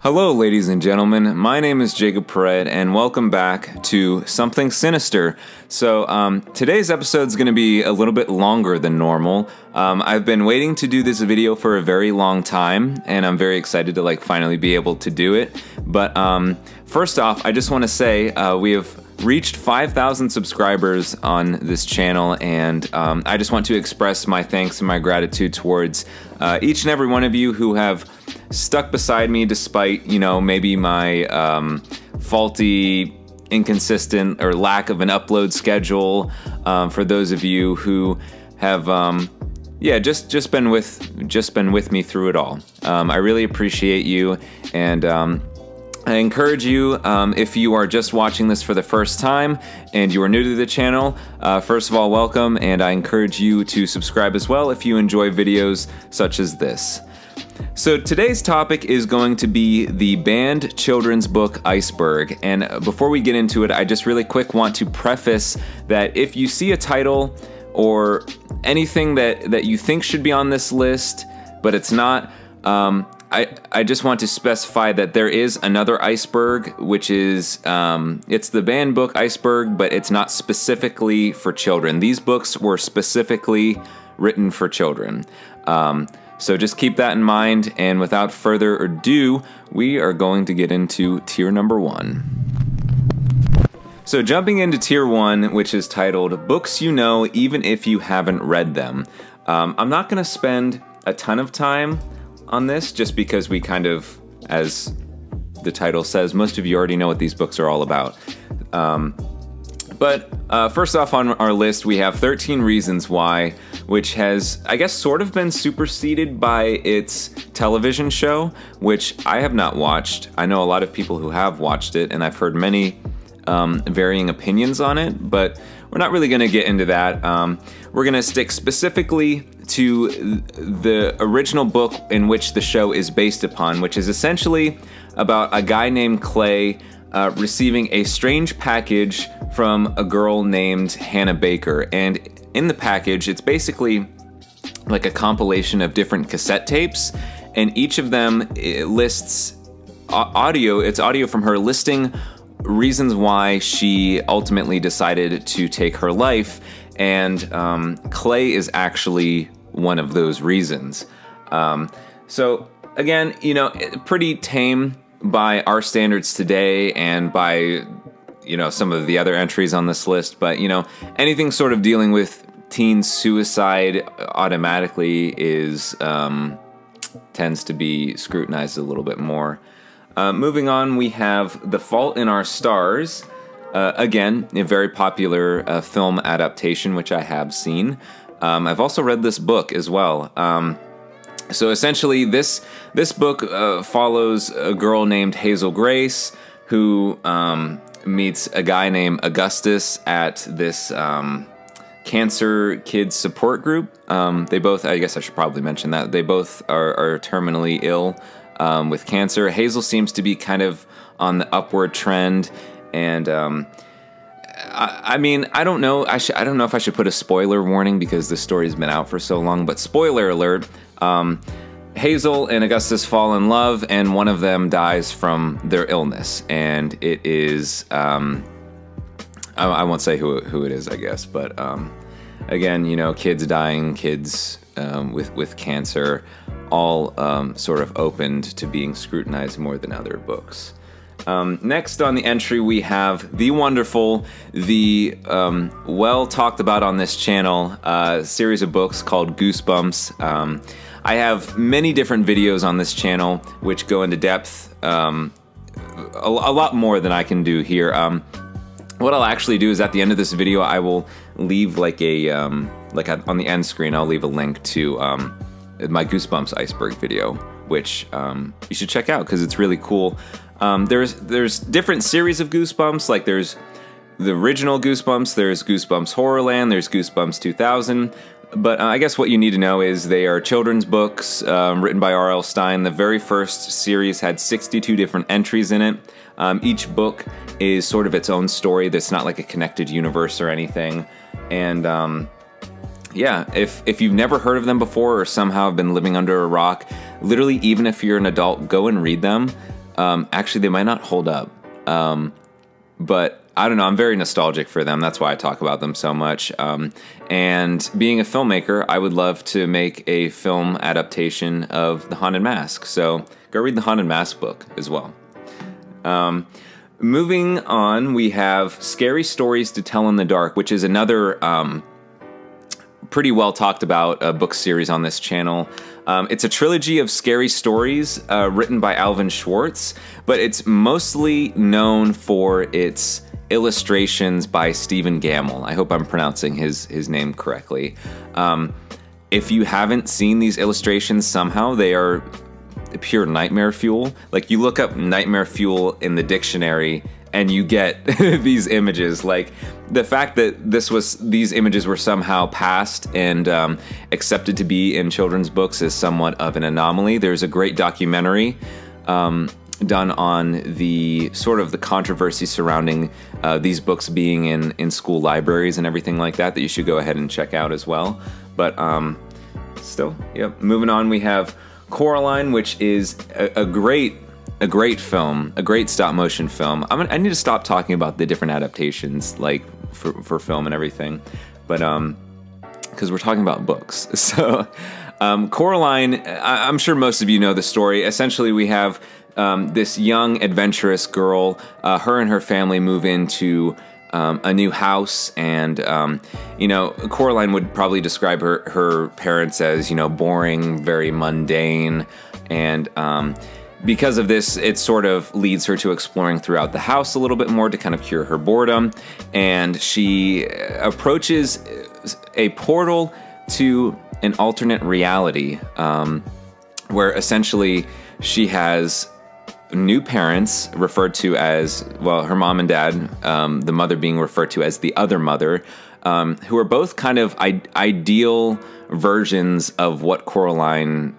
Hello, ladies and gentlemen. My name is Jacob Perret, and welcome back to Something Sinister. So, today's episode is going to be a little bit longer than normal. I've been waiting to do this video for a very long time, and I'm very excited to finally be able to do it. But first off, I just want to say we have reached 5,000 subscribers on this channel, and I just want to express my thanks and my gratitude towards each and every one of you who have stuck beside me despite, maybe my faulty, inconsistent, or lack of an upload schedule. For those of you who have, just been with me through it all. I really appreciate you, and I encourage you, if you are just watching this for the first time and you are new to the channel, first of all, welcome, and I encourage you to subscribe as well if you enjoy videos such as this. So today's topic is going to be the banned children's book Iceberg, and before we get into it, I just really quick want to preface that if you see a title or anything that you think should be on this list, but it's not, I just want to specify that there is another Iceberg, which is, it's the banned book Iceberg, but it's not specifically for children. These books were specifically written for children. So just keep that in mind, and without further ado, we are going to get into tier number 1. So jumping into tier 1, which is titled Books You Know Even If You Haven't Read Them. I'm not going to spend a ton of time on this, just because we kind of, as the title says, most of you already know what these books are all about. But first off on our list, we have 13 Reasons Why, which has, I guess, sort of been superseded by its television show, which I have not watched. I know a lot of people who have watched it, and I've heard many varying opinions on it, but we're not really going to get into that. We're going to stick specifically to the original book in which the show is based upon, which is essentially about a guy named Clay receiving a strange package from a girl named Hannah Baker. And in the package, it's basically like a compilation of different cassette tapes, and each of them lists audio. It's audio from her listing reasons why she ultimately decided to take her life, and Clay is actually one of those reasons. So again, pretty tame by our standards today and by some of the other entries on this list, but anything sort of dealing with teen suicide automatically is tends to be scrutinized a little bit more. Moving on, we have The Fault in Our Stars. Again, a very popular film adaptation, which I have seen. I've also read this book as well. So essentially, this book follows a girl named Hazel Grace who meets a guy named Augustus at this cancer kids support group. They both, I guess I should probably mention that, they both are terminally ill with cancer. Hazel seems to be kind of on the upward trend, and I mean, I don't know. I don't know if I should put a spoiler warning because this story's been out for so long. But spoiler alert: Hazel and Augustus fall in love, and one of them dies from their illness. And it is, I won't say who it is, I guess. But again, kids dying, kids with cancer, all sort of opened to being scrutinized more than other books. Next on the entry, we have the wonderful, the well talked about on this channel series of books called Goosebumps. I have many different videos on this channel which go into depth, a lot more than I can do here. What I'll actually do is at the end of this video, I will leave on the end screen, I'll leave a link to my Goosebumps Iceberg video, which you should check out because it's really cool. There's different series of Goosebumps, like there's the original Goosebumps, there's Goosebumps Horrorland, there's Goosebumps 2000, but I guess what you need to know is they are children's books written by R.L. Stine. The very first series had 62 different entries in it. Each book is sort of its own story that's not like a connected universe or anything, and yeah, if you've never heard of them before or somehow have been living under a rock, literally even if you're an adult, go and read them. Actually, they might not hold up. But I don't know, I'm very nostalgic for them. That's why I talk about them so much. And being a filmmaker, I would love to make a film adaptation of The Haunted Mask. So go read the Haunted Mask book as well. Moving on, we have Scary Stories to Tell in the Dark, which is another pretty well talked about book series on this channel. It's a trilogy of scary stories written by Alvin Schwartz, but it's mostly known for its illustrations by Stephen Gamble. I hope I'm pronouncing his name correctly. If you haven't seen these illustrations somehow, they are pure nightmare fuel. Like, you look up nightmare fuel in the dictionary and you get these images. Like, the fact that these images were somehow passed and accepted to be in children's books is somewhat of an anomaly. There's a great documentary done on the sort of the controversy surrounding these books being in school libraries and everything like that you should go ahead and check out as well. But still, yep. Moving on, we have Coraline, which is a great film, a great stop motion film. I need to stop talking about the different adaptations, like for film and everything, but because we're talking about books. So Coraline, I'm sure most of you know the story. Essentially, we have this young adventurous girl. Her and her family move into a new house, and you know, Coraline would probably describe her parents as, you know, boring, very mundane, and because of this, it sort of leads her to exploring throughout the house a little bit more to kind of cure her boredom, and she approaches a portal to an alternate reality, where essentially she has new parents referred to as, well, her mom and dad, the mother being referred to as the other mother, who are both kind of ideal versions of what Coraline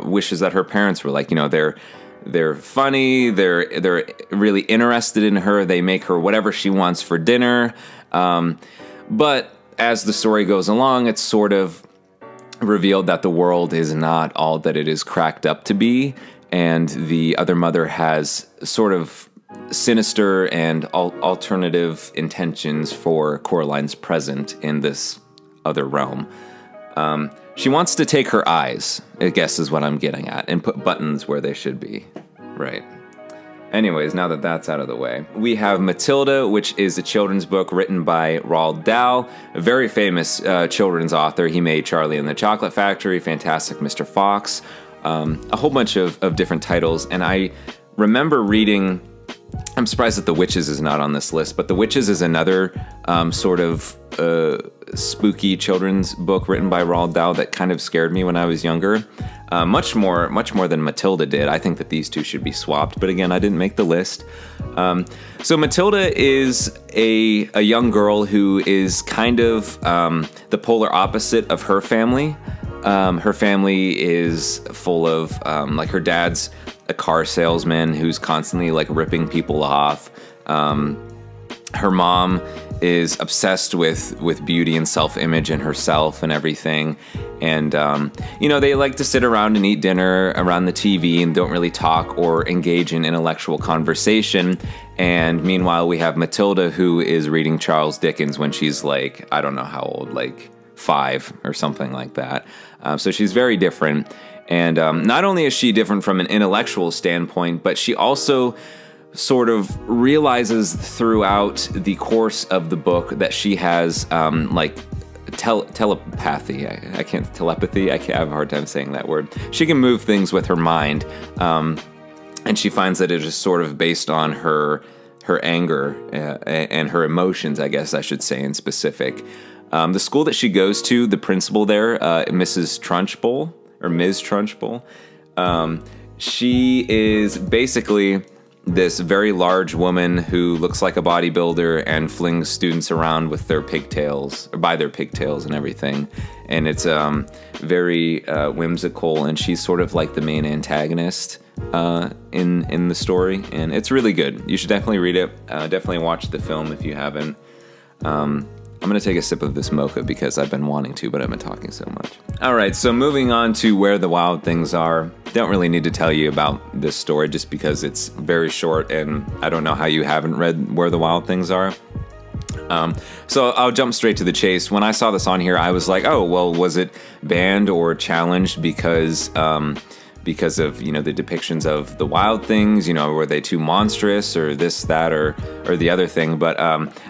wishes that her parents were like. You know, they're funny, they're really interested in her, they make her whatever she wants for dinner, but as the story goes along, it's sort of revealed that the world is not all that it is cracked up to be, and the other mother has sort of sinister and alternative intentions for Coraline's present in this other realm. She wants to take her eyes, I guess is what I'm getting at, and put buttons where they should be. Right. Anyways, now that that's out of the way, we have Matilda, which is a children's book written by Roald Dahl, a very famous children's author. He made Charlie and the Chocolate Factory, Fantastic Mr. Fox, a whole bunch of different titles. And I remember reading, I'm surprised that The Witches is not on this list, but The Witches is another sort of spooky children's book written by Roald Dahl that kind of scared me when I was younger. Much more than Matilda did. I think that these two should be swapped, but again, I didn't make the list. So Matilda is a young girl who is kind of the polar opposite of her family. Her family is full of, like, her dad's a car salesman who's constantly, like, ripping people off. Her mom is obsessed with beauty and self-image and herself and everything. And, you know, they like to sit around and eat dinner around the TV and don't really talk or engage in intellectual conversation. And meanwhile, we have Matilda, who is reading Charles Dickens when she's, like, I don't know how old, like 5 or something like that. So she's very different. And not only is she different from an intellectual standpoint, but she also sort of realizes throughout the course of the book that she has like telepathy. I can't telepathy. I have a hard time saying that word. She can move things with her mind, and she finds that it is sort of based on her anger and her emotions, I guess I should say in specific. The school that she goes to, the principal there, Mrs. Trunchbull, or Ms. Trunchbull, she is basically this very large woman who looks like a bodybuilder and flings students around with their pigtails, or by their pigtails and everything. And it's very whimsical, and she's sort of like the main antagonist in the story. And it's really good. You should definitely read it. Definitely watch the film if you haven't. I'm I'm going to take a sip of this mocha because I've been wanting to, but I've been talking so much. All right, so moving on to Where the Wild Things Are. Don't really need to tell you about this story just because it's very short, and I don't know how you haven't read Where the Wild Things Are. So I'll jump straight to the chase. When I saw this on here, I was like, oh, well, was it banned or challenged because of, you know, the depictions of the wild things? You know, were they too monstrous or this, that, or the other thing? But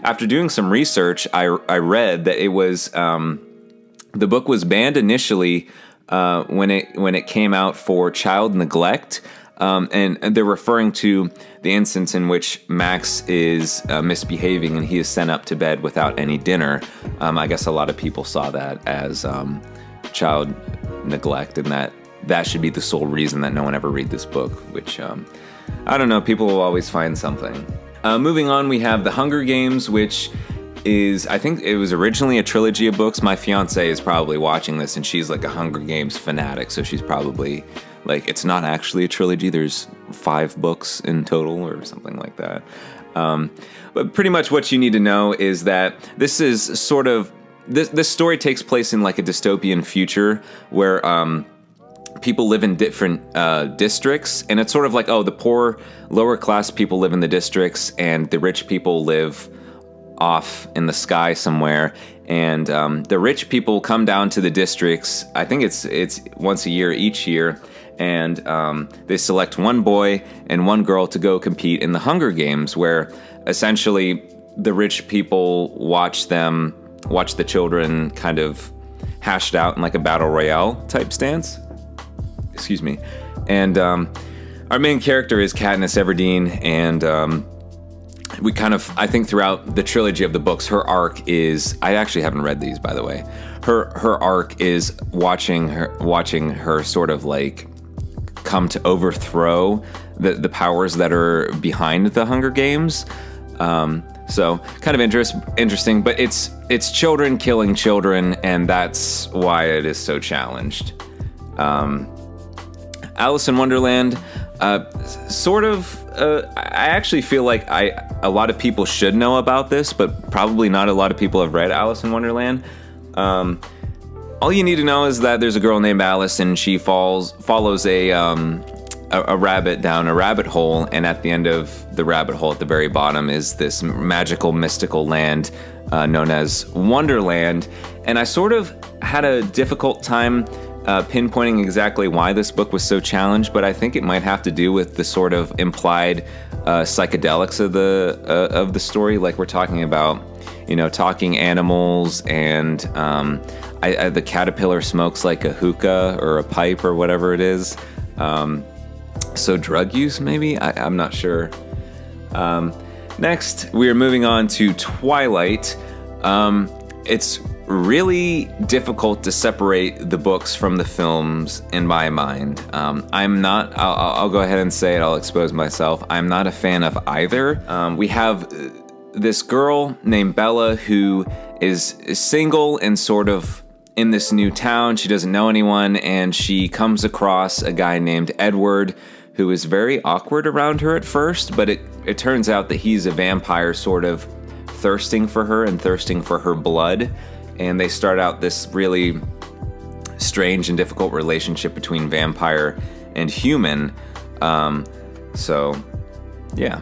after doing some research, I read that it was the book was banned initially when it came out for child neglect. And they're referring to the instance in which Max is misbehaving and he is sent up to bed without any dinner. I guess a lot of people saw that as child neglect, and that should be the sole reason that no one ever read this book, which, I don't know, people will always find something. Moving on, we have The Hunger Games, which is, I think it was originally a trilogy of books. My fiance is probably watching this, and she's like a Hunger Games fanatic, so she's probably like, it's not actually a trilogy. There's 5 books in total or something like that. But pretty much what you need to know is that this is sort of, this story takes place in like a dystopian future where people live in different districts, and it's sort of like, oh, the poor, lower class people live in the districts, and the rich people live off in the sky somewhere. And the rich people come down to the districts. I think it's once a year, each year, and they select one boy and one girl to go compete in the Hunger Games, where essentially the rich people watch the children kind of hashed out in like a battle royale type stance. Excuse me. And our main character is Katniss Everdeen, and we kind of, I think throughout the trilogy of the books, her arc is, I actually haven't read these, by the way. Her arc is watching her sort of like come to overthrow the powers that are behind the Hunger Games. So kind of interesting, but it's children killing children, and that's why it is so challenged. Alice in Wonderland, sort of, I actually feel like a lot of people should know about this, but probably not a lot of people have read Alice in Wonderland. All you need to know is that there's a girl named Alice, and she follows a rabbit down a rabbit hole, and at the end of the rabbit hole, at the very bottom, is this magical, mystical land known as Wonderland. And I sort of had a difficult time pinpointing exactly why this book was so challenged, but I think it might have to do with the sort of implied psychedelics of the story. Like, we're talking about, you know, talking animals, and the caterpillar smokes like a hookah or a pipe or whatever it is. So drug use, maybe? I'm not sure. Next, we are moving on to Twilight. It's really difficult to separate the books from the films in my mind. I'll go ahead and say it, I'll expose myself. I'm not a fan of either. We have this girl named Bella who is single and sort of in this new town. She doesn't know anyone, and she comes across a guy named Edward who is very awkward around her at first, but it turns out that he's a vampire sort of thirsting for her and thirsting for her blood. And they start out this really strange and difficult relationship between vampire and human. So, yeah.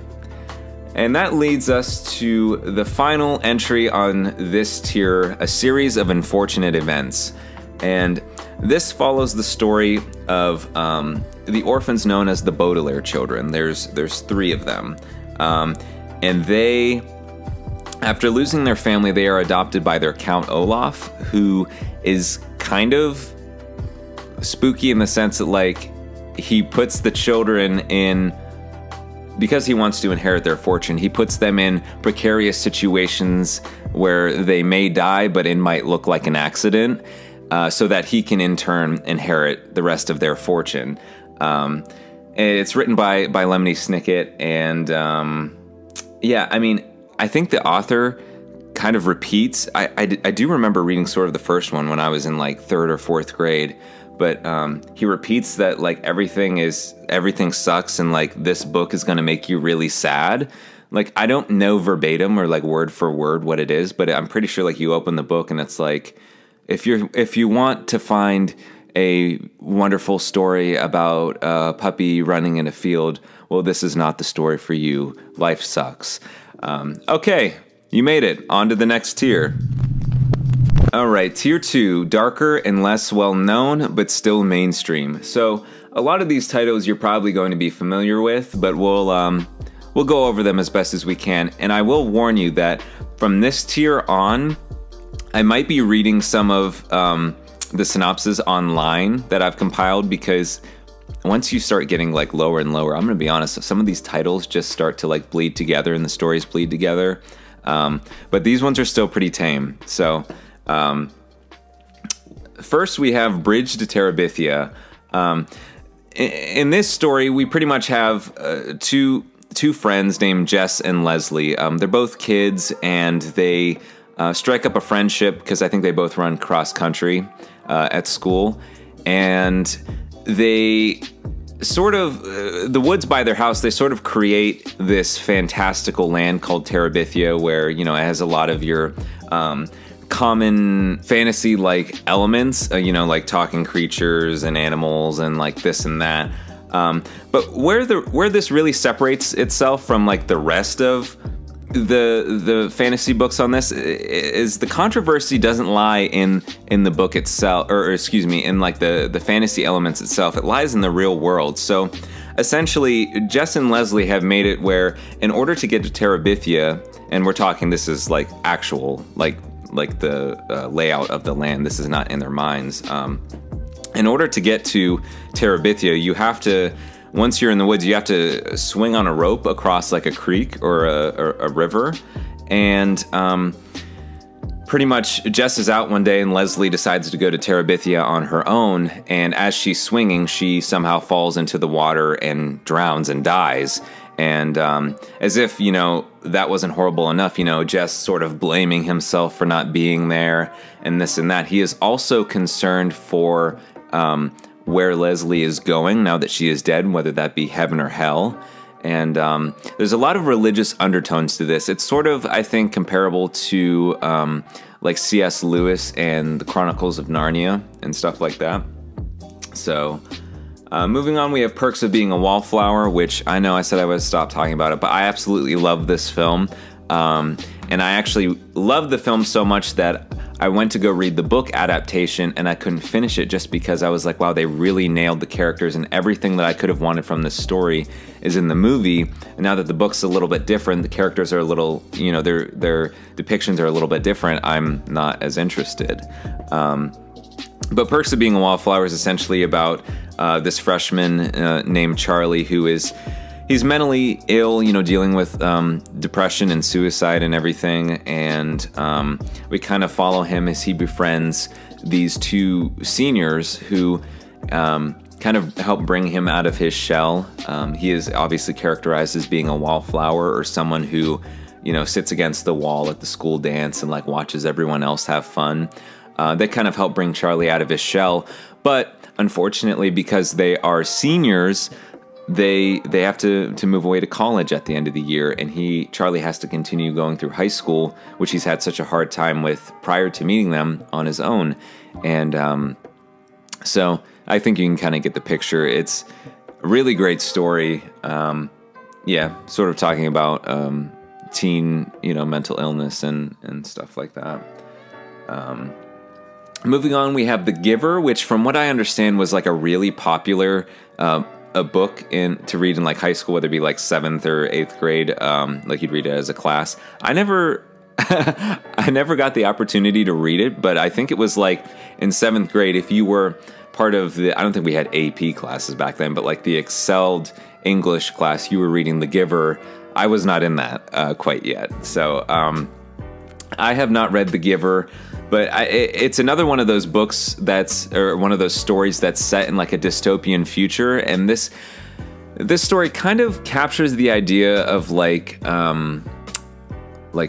And that leads us to the final entry on this tier, a series of unfortunate events. And this follows the story of the orphans known as the Baudelaire children. There's 3 of them. And they, after losing their family, they are adopted by their Count Olaf, who is kind of spooky in the sense that, like, he puts the children in, because he wants to inherit their fortune, he puts them in precarious situations where they may die, but it might look like an accident, so that he can in turn inherit the rest of their fortune. It's written by Lemony Snicket, and yeah, I mean, I think the author kind of repeats. I do remember reading sort of the first one when I was in like 3rd or 4th grade, but he repeats that like everything sucks, and like this book is going to make you really sad. like, I don't know verbatim or like word for word what it is, but I'm pretty sure like you open the book and it's like, if you want to find a wonderful story about a puppy running in a field, well, this is not the story for you. Life sucks. Okay, you made it. On to the next tier. All right, tier 2, darker and less well-known, but still mainstream. So a lot of these titles you're probably going to be familiar with, but we'll go over them as best as we can. And I will warn you that from this tier on, I might be reading some of the synopses online that I've compiled, because once you start getting like lower and lower, I'm gonna be honest, some of these titles just start to like bleed together and the stories bleed together. But these ones are still pretty tame. So first we have Bridge to Terabithia. In this story, we pretty much have two friends named Jess and Leslie. They're both kids, and they strike up a friendship because I think they both run cross country at school, and they sort of, the woods by their house, they sort of create this fantastical land called Terabithia, where, you know, it has a lot of your common fantasy-like elements, you know, like talking creatures and animals and like this and that. But where this really separates itself from like the rest of the fantasy books on this is the controversy doesn't lie in the book itself, or excuse me, in like the fantasy elements itself. It lies in the real world. So essentially, Jess and Leslie have made it where in order to get to Terabithia, and we're talking, this is like actual, like the layout of the land, this is not in their minds. In order to get to Terabithia, you have to, once you're in the woods, you have to swing on a rope across like a creek or a river. And pretty much Jess is out one day and Leslie decides to go to Terabithia on her own. And as she's swinging, she somehow falls into the water and drowns and dies. And as if, you know, that wasn't horrible enough, you know, Jess sort of blaming himself for not being there and this and that. He is also concerned for where Leslie is going now that she is dead, whether that be heaven or hell. And there's a lot of religious undertones to this. It's sort of, I think, comparable to like C.S. Lewis and the Chronicles of Narnia and stuff like that. So moving on, we have Perks of Being a Wallflower, which I know I said I would stop talking about it, but I absolutely love this film. And I actually love the film so much that I went to go read the book adaptation and I couldn't finish it just because I was like, wow, they really nailed the characters, and everything that I could have wanted from this story is in the movie. And now that the book's a little bit different, the characters are a little, you know, their depictions are a little bit different, I'm not as interested. But Perks of Being a Wallflower is essentially about this freshman named Charlie who is, he's mentally ill, you know, dealing with depression and suicide and everything, and we kind of follow him as he befriends these two seniors who kind of help bring him out of his shell. He is obviously characterized as being a wallflower, or someone who, you know, sits against the wall at the school dance and like watches everyone else have fun. They kind of help bring Charlie out of his shell, but unfortunately, because they are seniors, they have to move away to college at the end of the year, and Charlie has to continue going through high school, which he's had such a hard time with prior to meeting them, on his own. And so I think you can kind of get the picture. It's a really great story. Yeah, sort of talking about teen, you know, mental illness and stuff like that. Moving on, we have The Giver, which from what I understand was like a really popular a book to read in like high school, whether it be like 7th or 8th grade, like you'd read it as a class. I never got the opportunity to read it, but I think it was like in 7th grade, if you were part of the, I don't think we had AP classes back then, but like the excelled English class, you were reading The Giver. I was not in that quite yet. So I have not read The Giver, but it's another one of those books or one of those stories that's set in like a dystopian future. And this story kind of captures the idea of like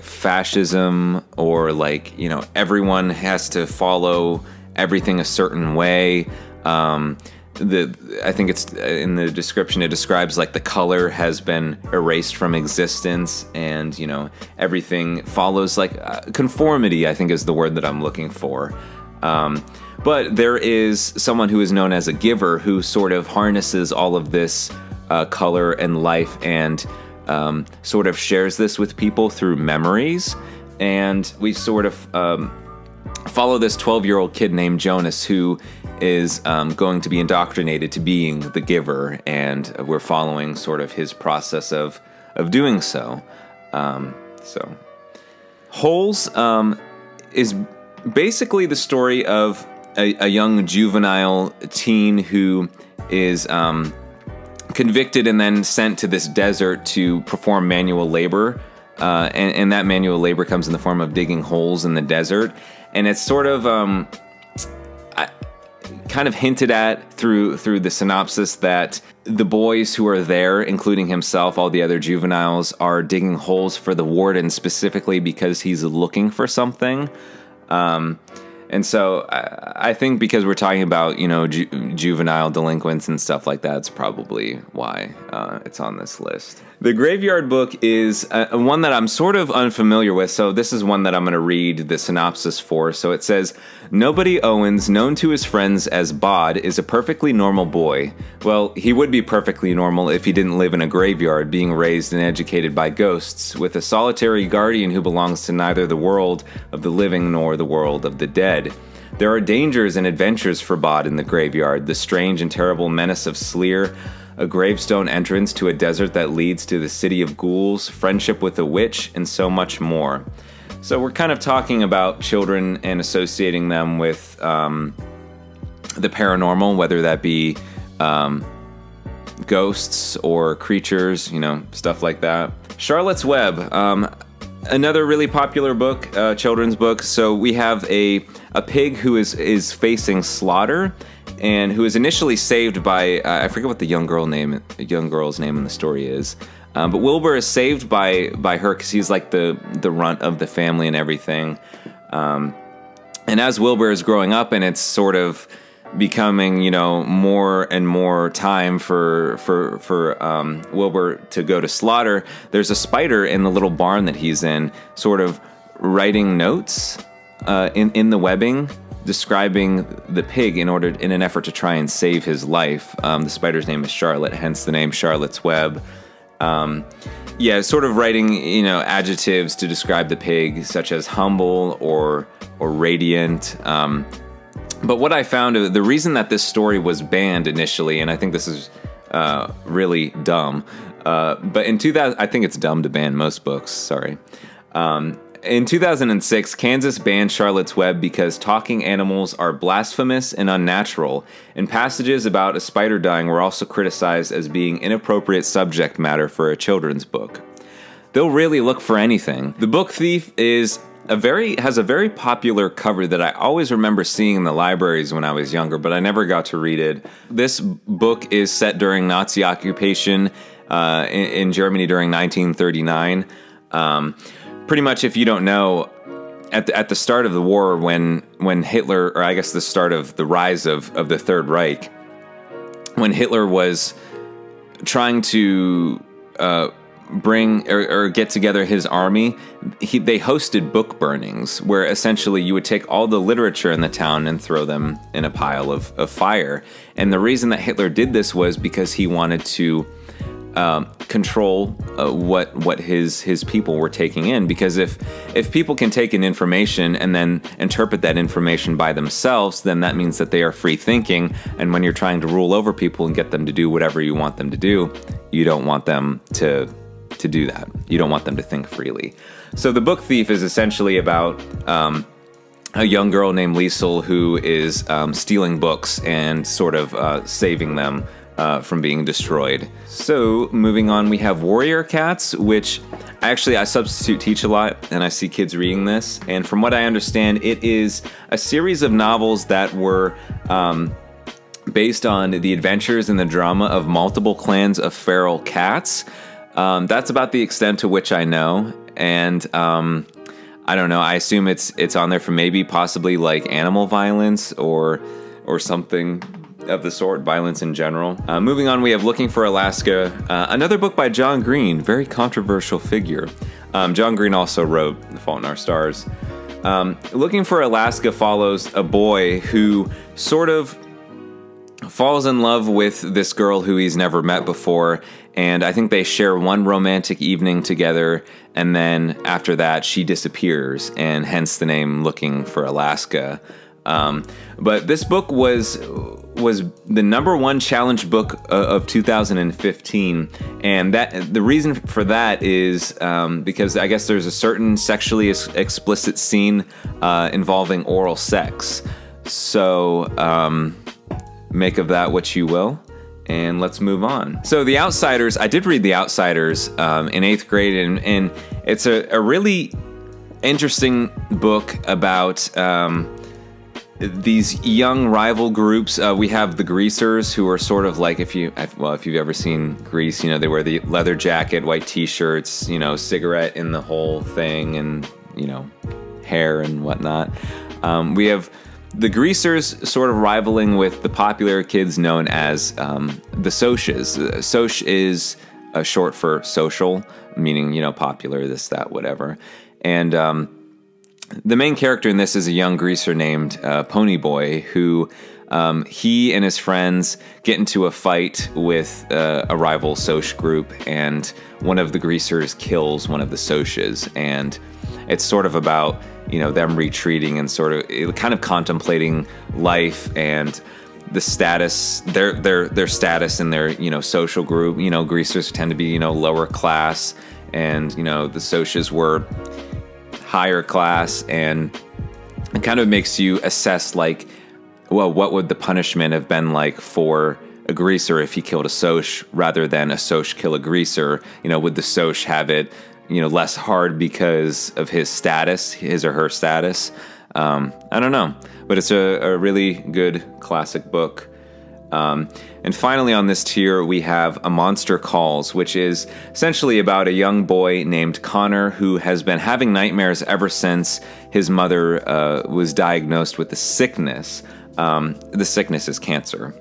fascism, or like, you know, everyone has to follow everything a certain way. I think it's in the description, it describes like the color has been erased from existence, and you know, everything follows like conformity, I think is the word that I'm looking for. But there is someone who is known as a giver who sort of harnesses all of this color and life, and sort of shares this with people through memories. And we sort of follow this 12-year-old kid named Jonas who is going to be indoctrinated to being the giver, and we're following sort of his process of doing so. Holes is basically the story of a young juvenile teen who is convicted and then sent to this desert to perform manual labor. And that manual labor comes in the form of digging holes in the desert. And it's sort of kind of hinted at through the synopsis that the boys who are there, including himself, all the other juveniles, are digging holes for the warden specifically because he's looking for something. And so I think because we're talking about, you know, juvenile delinquents and stuff like that, it's probably why it's on this list. The Graveyard Book is one that I'm sort of unfamiliar with, so this is one that I'm going to read the synopsis for. So it says, Nobody Owens, known to his friends as Bod, is a perfectly normal boy. Well, he would be perfectly normal if he didn't live in a graveyard, being raised and educated by ghosts, with a solitary guardian who belongs to neither the world of the living nor the world of the dead. There are dangers and adventures for Bod in the graveyard, the strange and terrible menace of Sleer, a gravestone entrance to a desert that leads to the city of ghouls, friendship with a witch, and so much more. So we're kind of talking about children and associating them with the paranormal, whether that be ghosts or creatures, you know, stuff like that. Charlotte's Web, another really popular book, children's book. So we have a pig who is facing slaughter, and who is initially saved by I forget what the young girl's name in the story is, but Wilbur is saved by her because he's like the runt of the family and everything. And as Wilbur is growing up, and it's sort of becoming, you know, more and more time for Wilbur to go to slaughter, there's a spider in the little barn that he's in, sort of writing notes in the webbing, describing the pig in an effort to try and save his life. The spider's name is Charlotte, hence the name Charlotte's Web. Yeah, sort of writing, you know, adjectives to describe the pig, such as humble or radiant. But what I found, the reason that this story was banned initially, and I think this is really dumb, but in 2000, I think it's dumb to ban most books, sorry. In 2006, Kansas banned Charlotte's Web because talking animals are blasphemous and unnatural, and passages about a spider dying were also criticized as being inappropriate subject matter for a children's book. They'll really look for anything. The Book Thief has a very popular cover that I always remember seeing in the libraries when I was younger, but I never got to read it. This book is set during Nazi occupation in Germany during 1939. Pretty much, if you don't know, at the start of the war, when Hitler, or I guess the start of the rise of the Third Reich, when Hitler was trying to bring or get together his army, they hosted book burnings, where essentially you would take all the literature in the town and throw them in a pile of fire. And the reason that Hitler did this was because he wanted to control what his people were taking in, because if people can take in information and then interpret that information by themselves, then that means that they are free thinking, and when you're trying to rule over people and get them to do whatever you want them to do, you don't want them to do that. You don't want them to think freely. So The Book Thief is essentially about a young girl named Liesel who is stealing books and sort of saving them from being destroyed. So moving on, we have Warrior Cats, which I substitute teach a lot, and I see kids reading this. And from what I understand, it is a series of novels that were based on the adventures and the drama of multiple clans of feral cats. That's about the extent to which I know, and I don't know. I assume it's on there for maybe possibly like animal violence or something of the sort, violence in general. Moving on, we have Looking for Alaska, another book by John Green, very controversial figure. John Green also wrote The Fault in Our Stars. Looking for Alaska follows a boy who sort of falls in love with this girl who he's never met before, and I think they share one romantic evening together, and then after that she disappears, and hence the name Looking for Alaska. But this book was the #1 challenge book of 2015, and the reason for that is because I guess there's a certain sexually explicit scene involving oral sex. So make of that what you will, and let's move on. So The Outsiders, I did read The Outsiders in 8th grade, and it's a really interesting book about these young rival groups. We have the Greasers, who are sort of like, if you've ever seen Grease, you know, they wear the leather jacket, white t-shirts, you know, cigarette in the whole thing, and, you know, hair and whatnot. We have the Greasers sort of rivaling with the popular kids known as the Socs. Soc is short for social, meaning, you know, popular, this, that, whatever. And the main character in this is a young greaser named Ponyboy, who he and his friends get into a fight with a rival Soc group, and one of the greasers kills one of the Socs, and it's sort of about, you know, them retreating and sort of kind of contemplating life and the status, their status in their, you know, social group. You know, greasers tend to be, you know, lower class, and, you know, the Socs were higher class, and it kind of makes you assess, like, well, what would the punishment have been like for a greaser if he killed a Soc rather than a Soc kill a greaser? You know, would the Soc have it, you know, less hard because of his status, his or her status? I don't know, but it's a really good classic book. And finally on this tier, we have A Monster Calls, which is essentially about a young boy named Connor who has been having nightmares ever since his mother was diagnosed with the sickness. The sickness is cancer.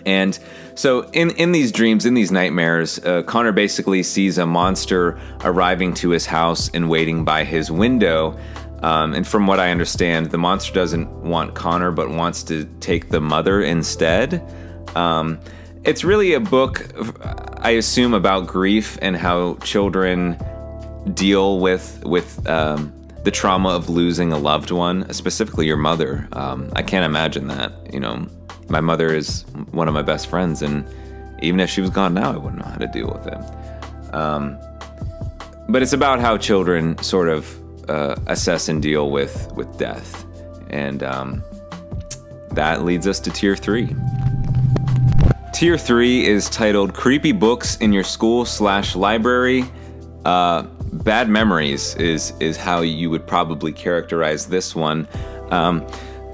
And so in these dreams, in these nightmares, Connor basically sees a monster arriving to his house and waiting by his window. And from what I understand, the monster doesn't want Connor, but wants to take the mother instead. It's really a book, I assume, about grief and how children deal with the trauma of losing a loved one, specifically your mother. I can't imagine that. You know, my mother is one of my best friends, and even if she was gone now, I wouldn't know how to deal with it. But it's about how children sort of assess and deal with death, and that leads us to tier 3. Tier 3 is titled Creepy Books in Your School/Library. Bad Memories is how you would probably characterize this one.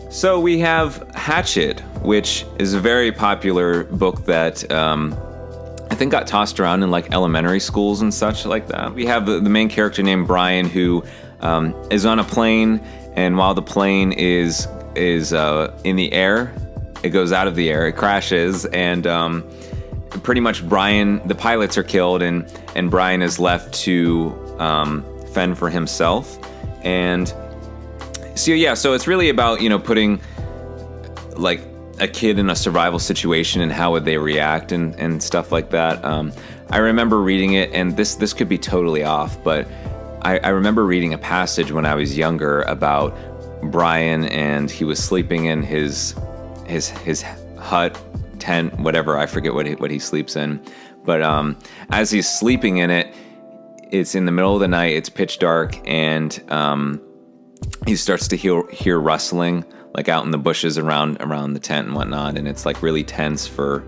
So we have Hatchet, which is a very popular book that I think got tossed around in like elementary schools and such like that. We have the main character named Brian, who is on a plane, and while the plane is in the air, it goes out of the air, it crashes, and pretty much Brian, the pilots are killed, and Brian is left to fend for himself. And so yeah, so it's really about, you know, putting like a kid in a survival situation and how would they react and stuff like that. I remember reading it, and this could be totally off, but I remember reading a passage when I was younger about Brian, and he was sleeping in his hut, tent, whatever, I forget what he sleeps in. But as he's sleeping in it, it's in the middle of the night, it's pitch dark, and he starts to hear rustling, like out in the bushes around the tent and whatnot, and it's like really tense for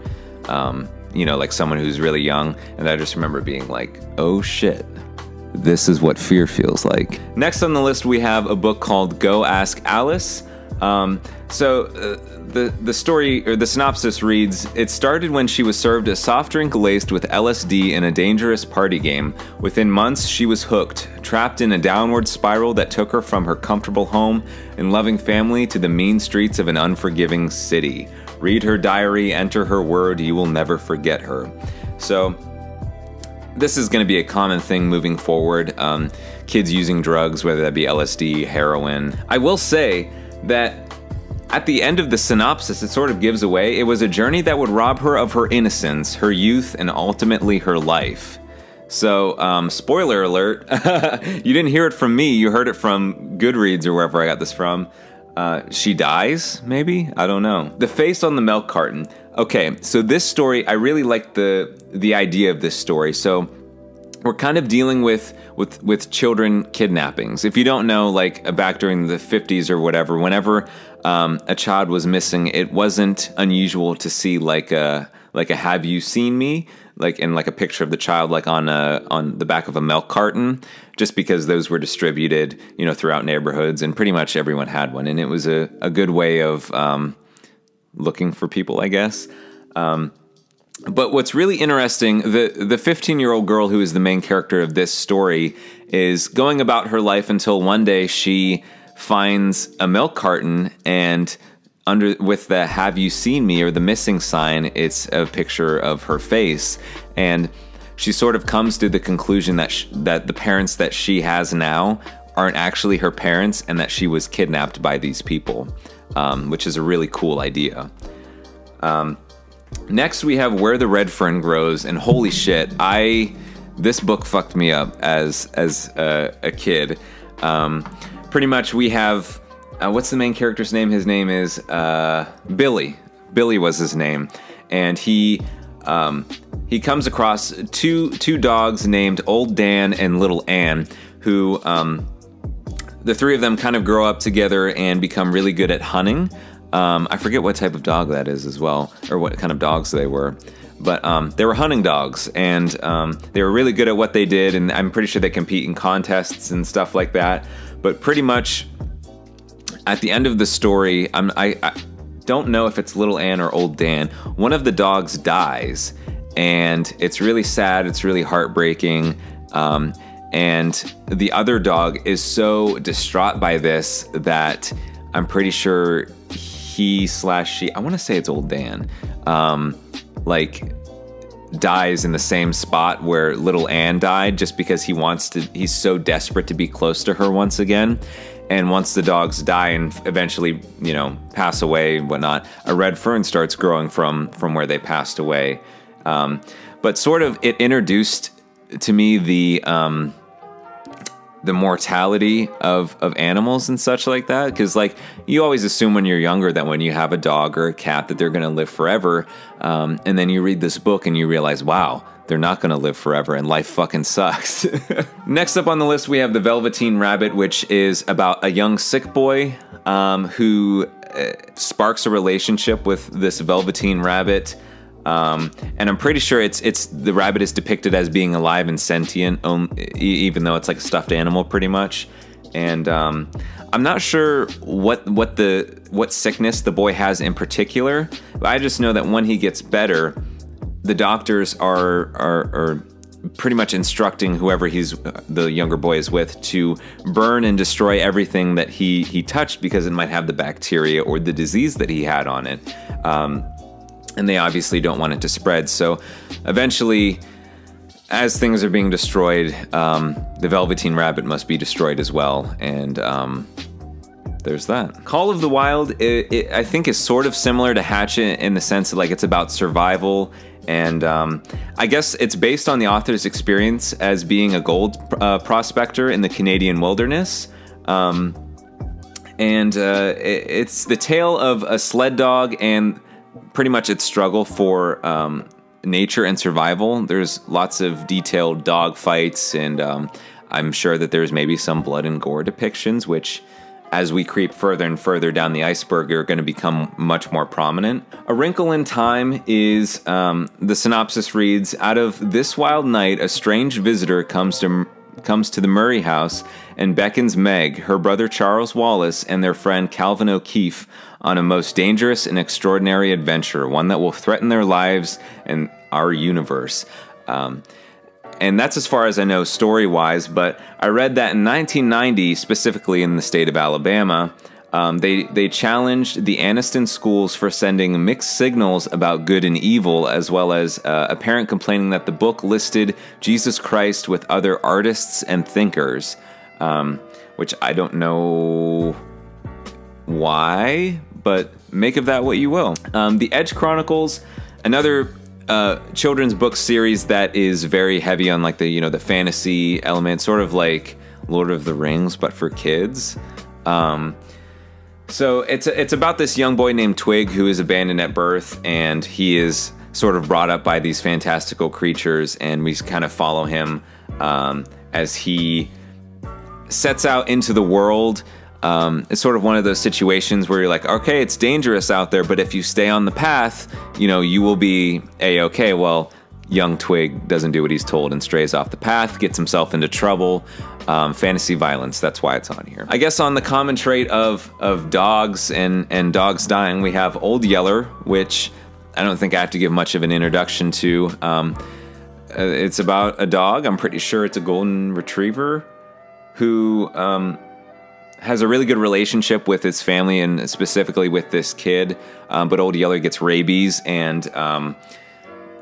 you know, like someone who's really young. And I just remember being like, oh shit, this is what fear feels like. Next on the list, we have a book called Go Ask Alice. The story, or the synopsis reads, it started when she was served a soft drink laced with LSD in a dangerous party game. Within months, she was hooked, trapped in a downward spiral that took her from her comfortable home and loving family to the mean streets of an unforgiving city. Read her diary, enter her word, you will never forget her. So this is going to be a common thing moving forward. Kids using drugs, whether that be LSD, heroin. I will say that at the end of the synopsis, it sort of gives away. It was a journey that would rob her of her innocence, her youth, and ultimately her life. So, spoiler alert, you didn't hear it from me, you heard it from Goodreads or wherever I got this from. She dies, maybe? I don't know. The face on the milk carton. Okay, so this story, I really like the idea of this story. So we're kind of dealing with children kidnappings. If you don't know, like back during the 50s or whatever, whenever a child was missing, it wasn't unusual to see like a "Have you seen me?" like in like a picture of the child like on the back of a milk carton, just because those were distributed, you know, throughout neighborhoods, and pretty much everyone had one, and it was a good way of looking for people, I guess. But what's really interesting, the 15-year-old girl who is the main character of this story is going about her life until one day she finds a milk carton, and with the "Have you seen me?" or the missing sign, it's a picture of her face, and she sort of comes to the conclusion that that the parents that she has now aren't actually her parents, and that she was kidnapped by these people, which is a really cool idea. Next, we have Where the Red Fern Grows, and holy shit, this book fucked me up as a kid. Pretty much, we have what's the main character's name? His name is Billy. Billy was his name, and he comes across two dogs named Old Dan and Little Ann, who the three of them kind of grow up together and become really good at hunting. I forget what type of dog that is as well, or what kind of dogs they were. But they were hunting dogs, and they were really good at what they did, and I'm pretty sure they compete in contests and stuff like that. But pretty much, at the end of the story, I don't know if it's Little Ann or Old Dan. One of the dogs dies, and it's really sad, it's really heartbreaking. And the other dog is so distraught by this that I'm pretty sure he/she, I want to say it's Old Dan, like dies in the same spot where Little Ann died, just because he's so desperate to be close to her once again. And once the dogs die and eventually, you know, pass away and whatnot, a red fern starts growing from where they passed away. But sort of it introduced to me the mortality of animals and such like that, because like you always assume when you're younger that when you have a dog or a cat that they're going to live forever, and then you read this book and you realize, wow, they're not going to live forever and life fucking sucks. Next up on the list we have The Velveteen Rabbit, which is about a young sick boy who sparks a relationship with this velveteen rabbit. And I'm pretty sure the rabbit is depicted as being alive and sentient, even though it's like a stuffed animal pretty much. And I'm not sure what sickness the boy has in particular, but I just know that when he gets better, the doctors are pretty much instructing whoever the younger boy is with to burn and destroy everything that he touched, because it might have the bacteria or the disease that he had on it. And they obviously don't want it to spread. So eventually, as things are being destroyed, the Velveteen Rabbit must be destroyed as well. And there's that. Call of the Wild, I think, is sort of similar to Hatchet in the sense that like it's about survival. And I guess it's based on the author's experience as being a gold prospector in the Canadian wilderness. It's the tale of a sled dog and pretty much its struggle for nature and survival. There's lots of detailed dog fights, and I'm sure that there's maybe some blood and gore depictions, which, as we creep further and further down the iceberg, are going to become much more prominent. A Wrinkle in Time is, the synopsis reads, out of this wild night, a strange visitor comes to the Murray house and beckons Meg, her brother Charles Wallace, and their friend Calvin O'Keefe on a most dangerous and extraordinary adventure, one that will threaten their lives and our universe. And that's as far as I know story-wise, but I read that in 1990, specifically in the state of Alabama, They challenged the Anniston schools for sending mixed signals about good and evil, as well as a parent complaining that the book listed Jesus Christ with other artists and thinkers, which I don't know why, but make of that what you will. The Edge Chronicles, another children's book series that is very heavy on like the the fantasy element, sort of like Lord of the Rings, but for kids. So it's about this young boy named Twig who is abandoned at birth, and he is sort of brought up by these fantastical creatures, and we kind of follow him as he sets out into the world. It's sort of one of those situations where you're like, okay, it's dangerous out there, but if you stay on the path, you will be A-okay. Well, young Twig doesn't do what he's told and strays off the path, gets himself into trouble. Fantasy violence, that's why it's on here. I guess on the common trait of dogs and dogs dying, we have Old Yeller, which I don't think I have to give much of an introduction to. It's about a dog, I'm pretty sure it's a golden retriever, who has a really good relationship with his family and specifically with this kid, but Old Yeller gets rabies, and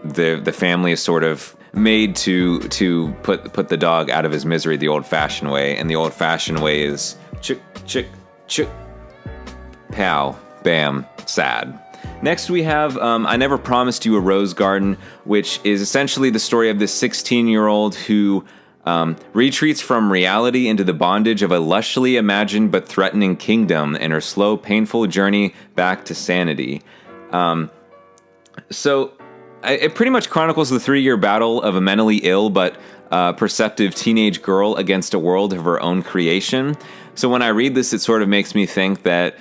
the family is sort of made to put the dog out of his misery the old-fashioned way, and the old-fashioned way is chick, chick, chick, pow, bam, sad. Next we have I Never Promised You a Rose Garden, which is essentially the story of this 16-year-old who retreats from reality into the bondage of a lushly imagined but threatening kingdom in her slow, painful journey back to sanity. So it pretty much chronicles the 3-year battle of a mentally ill but perceptive teenage girl against a world of her own creation. So when I read this, it sort of makes me think that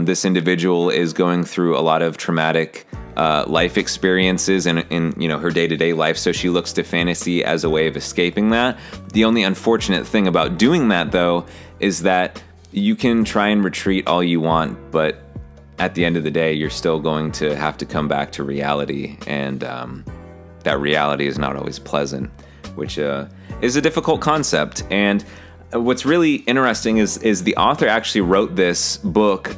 this individual is going through a lot of traumatic life experiences in her day-to-day life, so she looks to fantasy as a way of escaping that. The only unfortunate thing about doing that, though, is that you can try and retreat all you want, but at the end of the day, you're still going to have to come back to reality, and that reality is not always pleasant, which is a difficult concept. And what's really interesting is the author actually wrote this book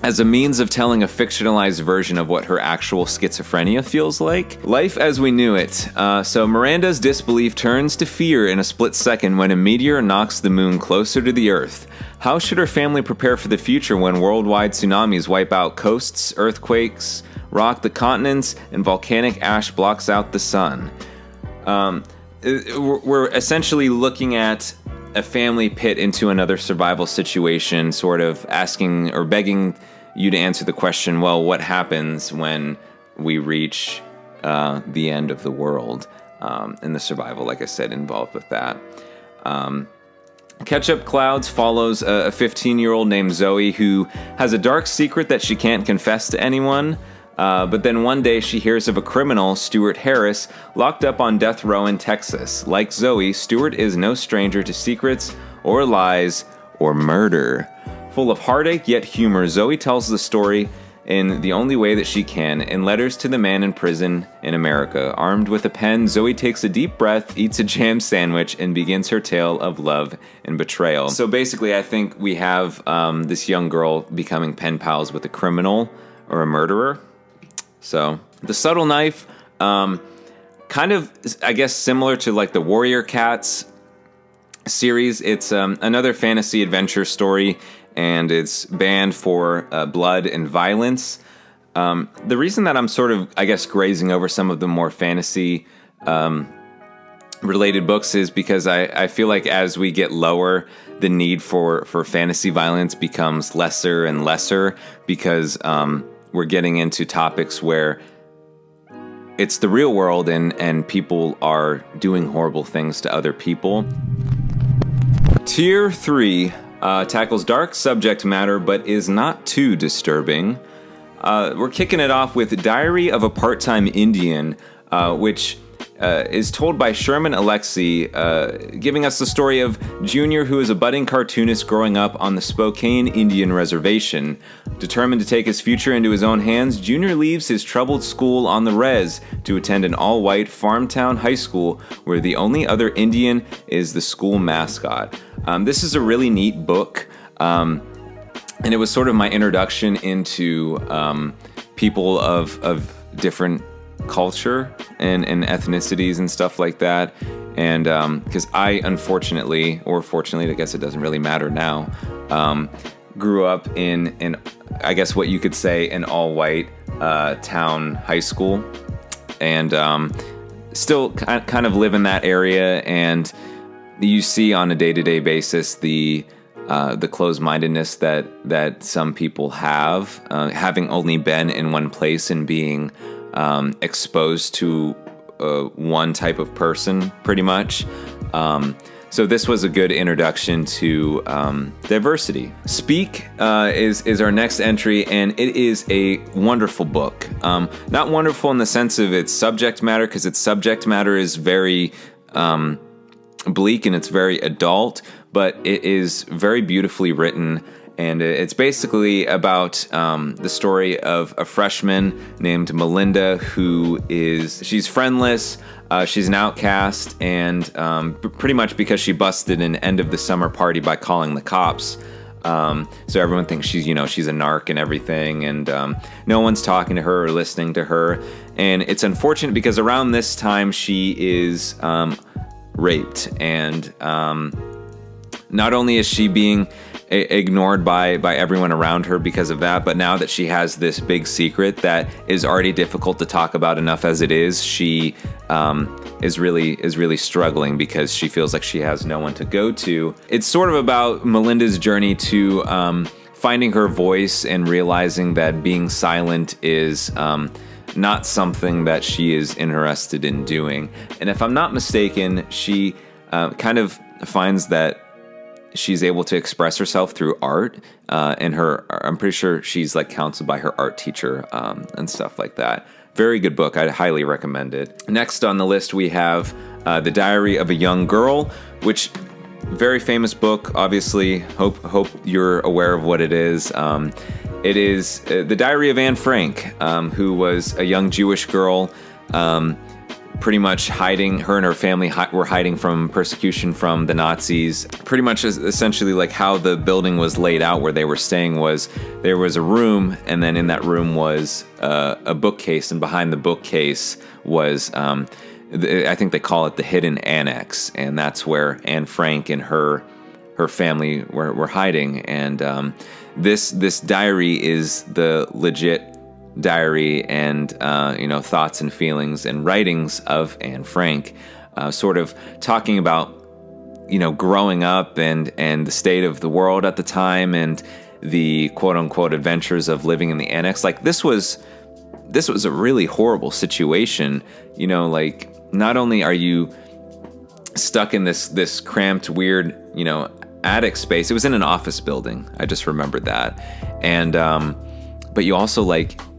as a means of telling a fictionalized version of what her actual schizophrenia feels like. Life as we knew it. So Miranda's disbelief turns to fear in a split second when a meteor knocks the moon closer to the Earth. How should her family prepare for the future when worldwide tsunamis wipe out coasts, earthquakes rock the continents, and volcanic ash blocks out the sun? We're essentially looking at a family pit into another survival situation, sort of asking or begging you to answer the question, well, what happens when we reach the end of the world? And the survival, like I said, involved with that. Ketchup Clouds follows a 15-year-old named Zoe who has a dark secret that she can't confess to anyone. But then one day she hears of a criminal, Stuart Harris, locked up on death row in Texas. Like Zoe, Stuart is no stranger to secrets or lies or murder. Full of heartache yet humor, Zoe tells the story in the only way that she can, in letters to the man in prison in America. Armed with a pen, Zoe takes a deep breath, eats a jam sandwich, and begins her tale of love and betrayal. So basically, I think we have this young girl becoming pen pals with a criminal or a murderer. So, The Subtle Knife, kind of, I guess, similar to like the Warrior Cats series. It's another fantasy adventure story, and it's banned for blood and violence. The reason that I'm sort of, I guess, grazing over some of the more fantasy related books is because I feel like as we get lower, the need for fantasy violence becomes lesser and lesser, because we're getting into topics where it's the real world and people are doing horrible things to other people. Tier 3 tackles dark subject matter but is not too disturbing. We're kicking it off with Diary of a Part-Time Indian, which is told by Sherman Alexie, giving us the story of Junior, who is a budding cartoonist growing up on the Spokane Indian Reservation. Determined to take his future into his own hands, Junior leaves his troubled school on the res to attend an all-white farm town high school where the only other Indian is the school mascot. This is a really neat book. and it was sort of my introduction into people of different culture and ethnicities and stuff like that. And because I unfortunately, or fortunately, I guess it doesn't really matter now, grew up in I guess what you could say an all-white town high school, and still kind of live in that area. And you see on a day-to-day basis the closed-mindedness that some people have, having only been in one place and being exposed to one type of person, pretty much. So this was a good introduction to diversity. Speak is our next entry, and it is a wonderful book. Not wonderful in the sense of its subject matter, because its subject matter is very bleak and it's very adult, but it is very beautifully written. And it's basically about the story of a freshman named Melinda she's friendless, she's an outcast, and pretty much because she busted an end of the summer party by calling the cops. So everyone thinks she's a narc and everything, and no one's talking to her or listening to her. And it's unfortunate because around this time she is raped, and not only is she being ignored by everyone around her because of that, but now that she has this big secret that is already difficult to talk about enough as it is, she is really struggling because she feels like she has no one to go to. It's sort of about Melinda's journey to finding her voice and realizing that being silent is not something that she is interested in doing. And if I'm not mistaken, she kind of finds that she's able to express herself through art, and I'm pretty sure she's like counseled by her art teacher and stuff like that. Very good book. I'd highly recommend it. Next on the list we have The Diary of a Young Girl, which very famous book. Obviously, hope you're aware of what it is. It is the Diary of Anne Frank, who was a young Jewish girl, pretty much hiding. Her and her family were hiding from persecution from the Nazis. Pretty much essentially like how the building was laid out where they were staying was there was a room, and then in that room was a bookcase, and behind the bookcase was I think they call it the hidden annex, and that's where Anne Frank and her family were hiding. And this diary is the legit diary and thoughts and feelings and writings of Anne Frank, sort of talking about growing up and the state of the world at the time and the quote-unquote adventures of living in the annex. Like this was a really horrible situation. Like not only are you stuck in this cramped, weird attic space. It was in an office building. I just remembered that. And but you also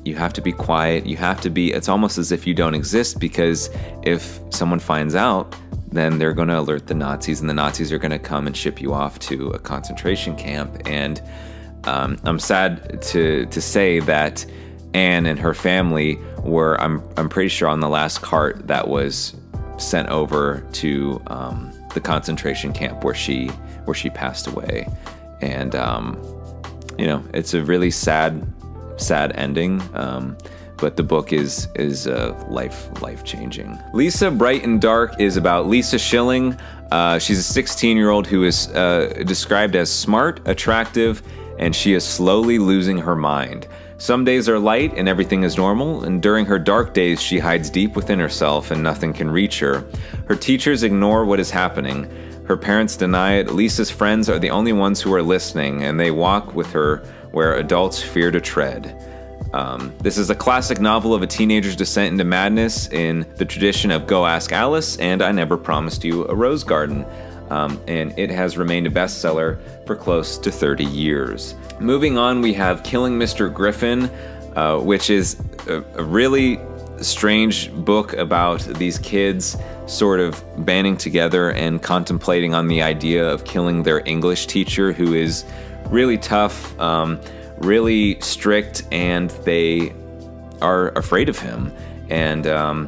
you have to be quiet. You have to be, it's almost as if you don't exist, because if someone finds out, then they're going to alert the Nazis, and the Nazis are going to come and ship you off to a concentration camp. And I'm sad to say that Anne and her family were, I'm pretty sure, on the last cart that was sent over to the concentration camp where she passed away. And it's a really sad ending, but the book is life-changing. Lisa Bright and Dark is about Lisa Schilling. She's a 16-year-old who is described as smart, attractive, and she is slowly losing her mind. Some days are light and everything is normal, and during her dark days she hides deep within herself and nothing can reach her. Her teachers ignore what is happening. Her parents deny it. Lisa's friends are the only ones who are listening, and they walk with her where adults fear to tread. This is a classic novel of a teenager's descent into madness in the tradition of Go Ask Alice and I Never Promised You a Rose Garden. And it has remained a bestseller for close to 30 years. Moving on, we have Killing Mr. Griffin, which is a really strange book about these kids sort of banding together and contemplating on the idea of killing their English teacher, who is really tough, really strict, and they are afraid of him. And, I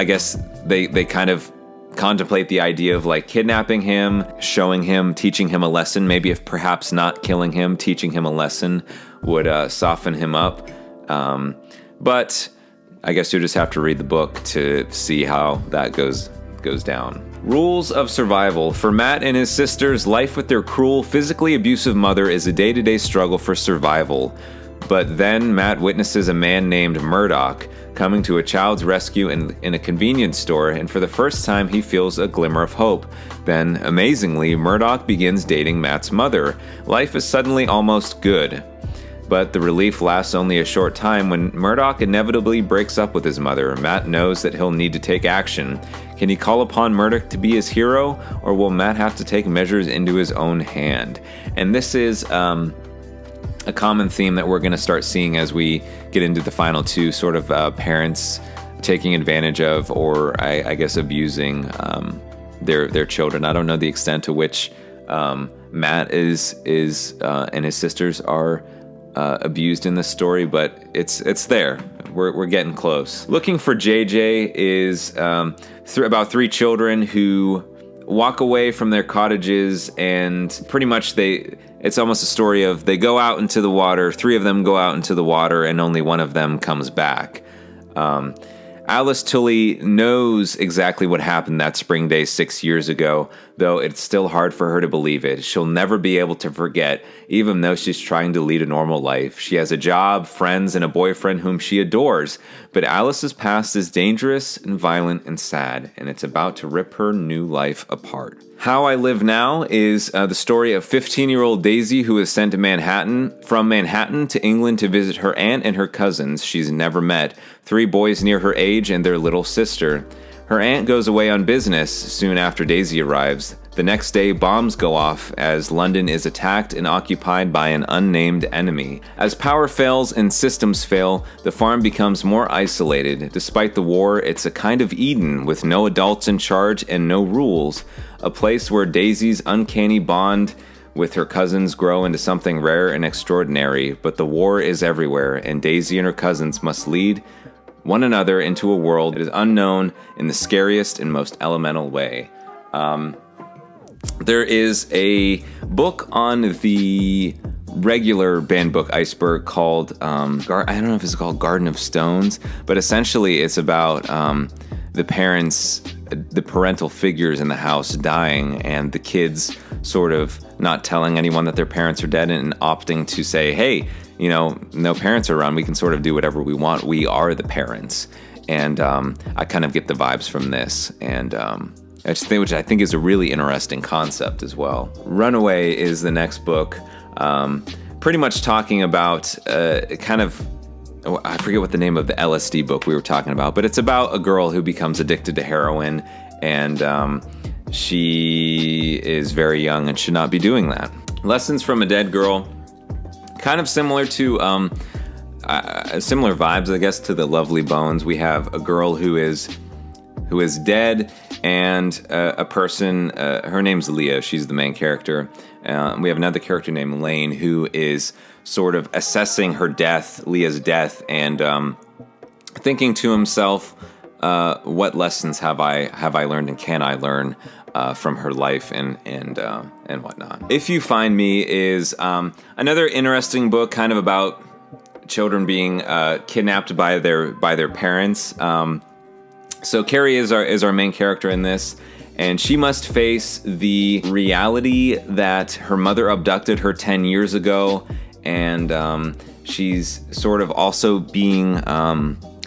guess they kind of contemplate the idea of like kidnapping him, showing him, teaching him a lesson. Maybe if perhaps not killing him, teaching him a lesson would soften him up. But I guess you just have to read the book to see how that goes down. Rules of survival. For Matt and his sisters, life with their cruel, physically abusive mother is a day-to-day struggle for survival. But then Matt witnesses a man named Murdoch coming to a child's rescue in a convenience store, and for the first time he feels a glimmer of hope. Then, amazingly, Murdoch begins dating Matt's mother. Life is suddenly almost good. But the relief lasts only a short time when Murdoch inevitably breaks up with his mother. Matt knows that he'll need to take action. Can he call upon Murdoch to be his hero, or will Matt have to take measures into his own hand? And this is a common theme that we're going to start seeing as we get into the final two, sort of parents taking advantage of, or I guess abusing their children. I don't know the extent to which Matt is and his sisters are abused in this story, but it's there. We're getting close. Looking for JJ is about three children who walk away from their cottages, and pretty much it's almost a story of they go out into the water, three of them go out into the water, and only one of them comes back. Alice Tully knows exactly what happened that spring day 6 years ago, though it's still hard for her to believe it. She'll never be able to forget, even though she's trying to lead a normal life. She has a job, friends, and a boyfriend whom she adores, but Alice's past is dangerous and violent and sad, and it's about to rip her new life apart. How I Live Now is the story of 15-year-old Daisy, who is sent to from Manhattan to England to visit her aunt and her cousins she's never met, 3 boys near her age and their little sister. Her aunt goes away on business soon after Daisy arrives. The next day, bombs go off as London is attacked and occupied by an unnamed enemy. As power fails and systems fail, the farm becomes more isolated. Despite the war, it's a kind of Eden with no adults in charge and no rules. A place where Daisy's uncanny bond with her cousins grow into something rare and extraordinary. But the war is everywhere, and Daisy and her cousins must lead one another into a world that is unknown in the scariest and most elemental way. There is a book on the regular banned book Iceberg called, I don't know if it's called Garden of Stones, but essentially it's about the parental figures in the house dying, and the kids sort of not telling anyone that their parents are dead and opting to say, hey, you know, no parents are around, we can sort of do whatever we want, we are the parents. And I kind of get the vibes from this, and which I think is a really interesting concept as well. Runaway is the next book, pretty much talking about I forget what the name of the LSD book we were talking about, but it's about a girl who becomes addicted to heroin, and she is very young and should not be doing that. Lessons from a Dead Girl, kind of similar to similar vibes, I guess, to The Lovely Bones. We have a girl who is dead, and a person, her name's Leah, she's the main character. We have another character named Lane who is sort of assessing her death, Leah's death, and thinking to himself, what lessons have I learned and can I learn from her life and whatnot. If You Find Me is another interesting book, kind of about children being kidnapped by their parents. So Carrie is our main character in this, and she must face the reality that her mother abducted her 10 years ago, and she's sort of also being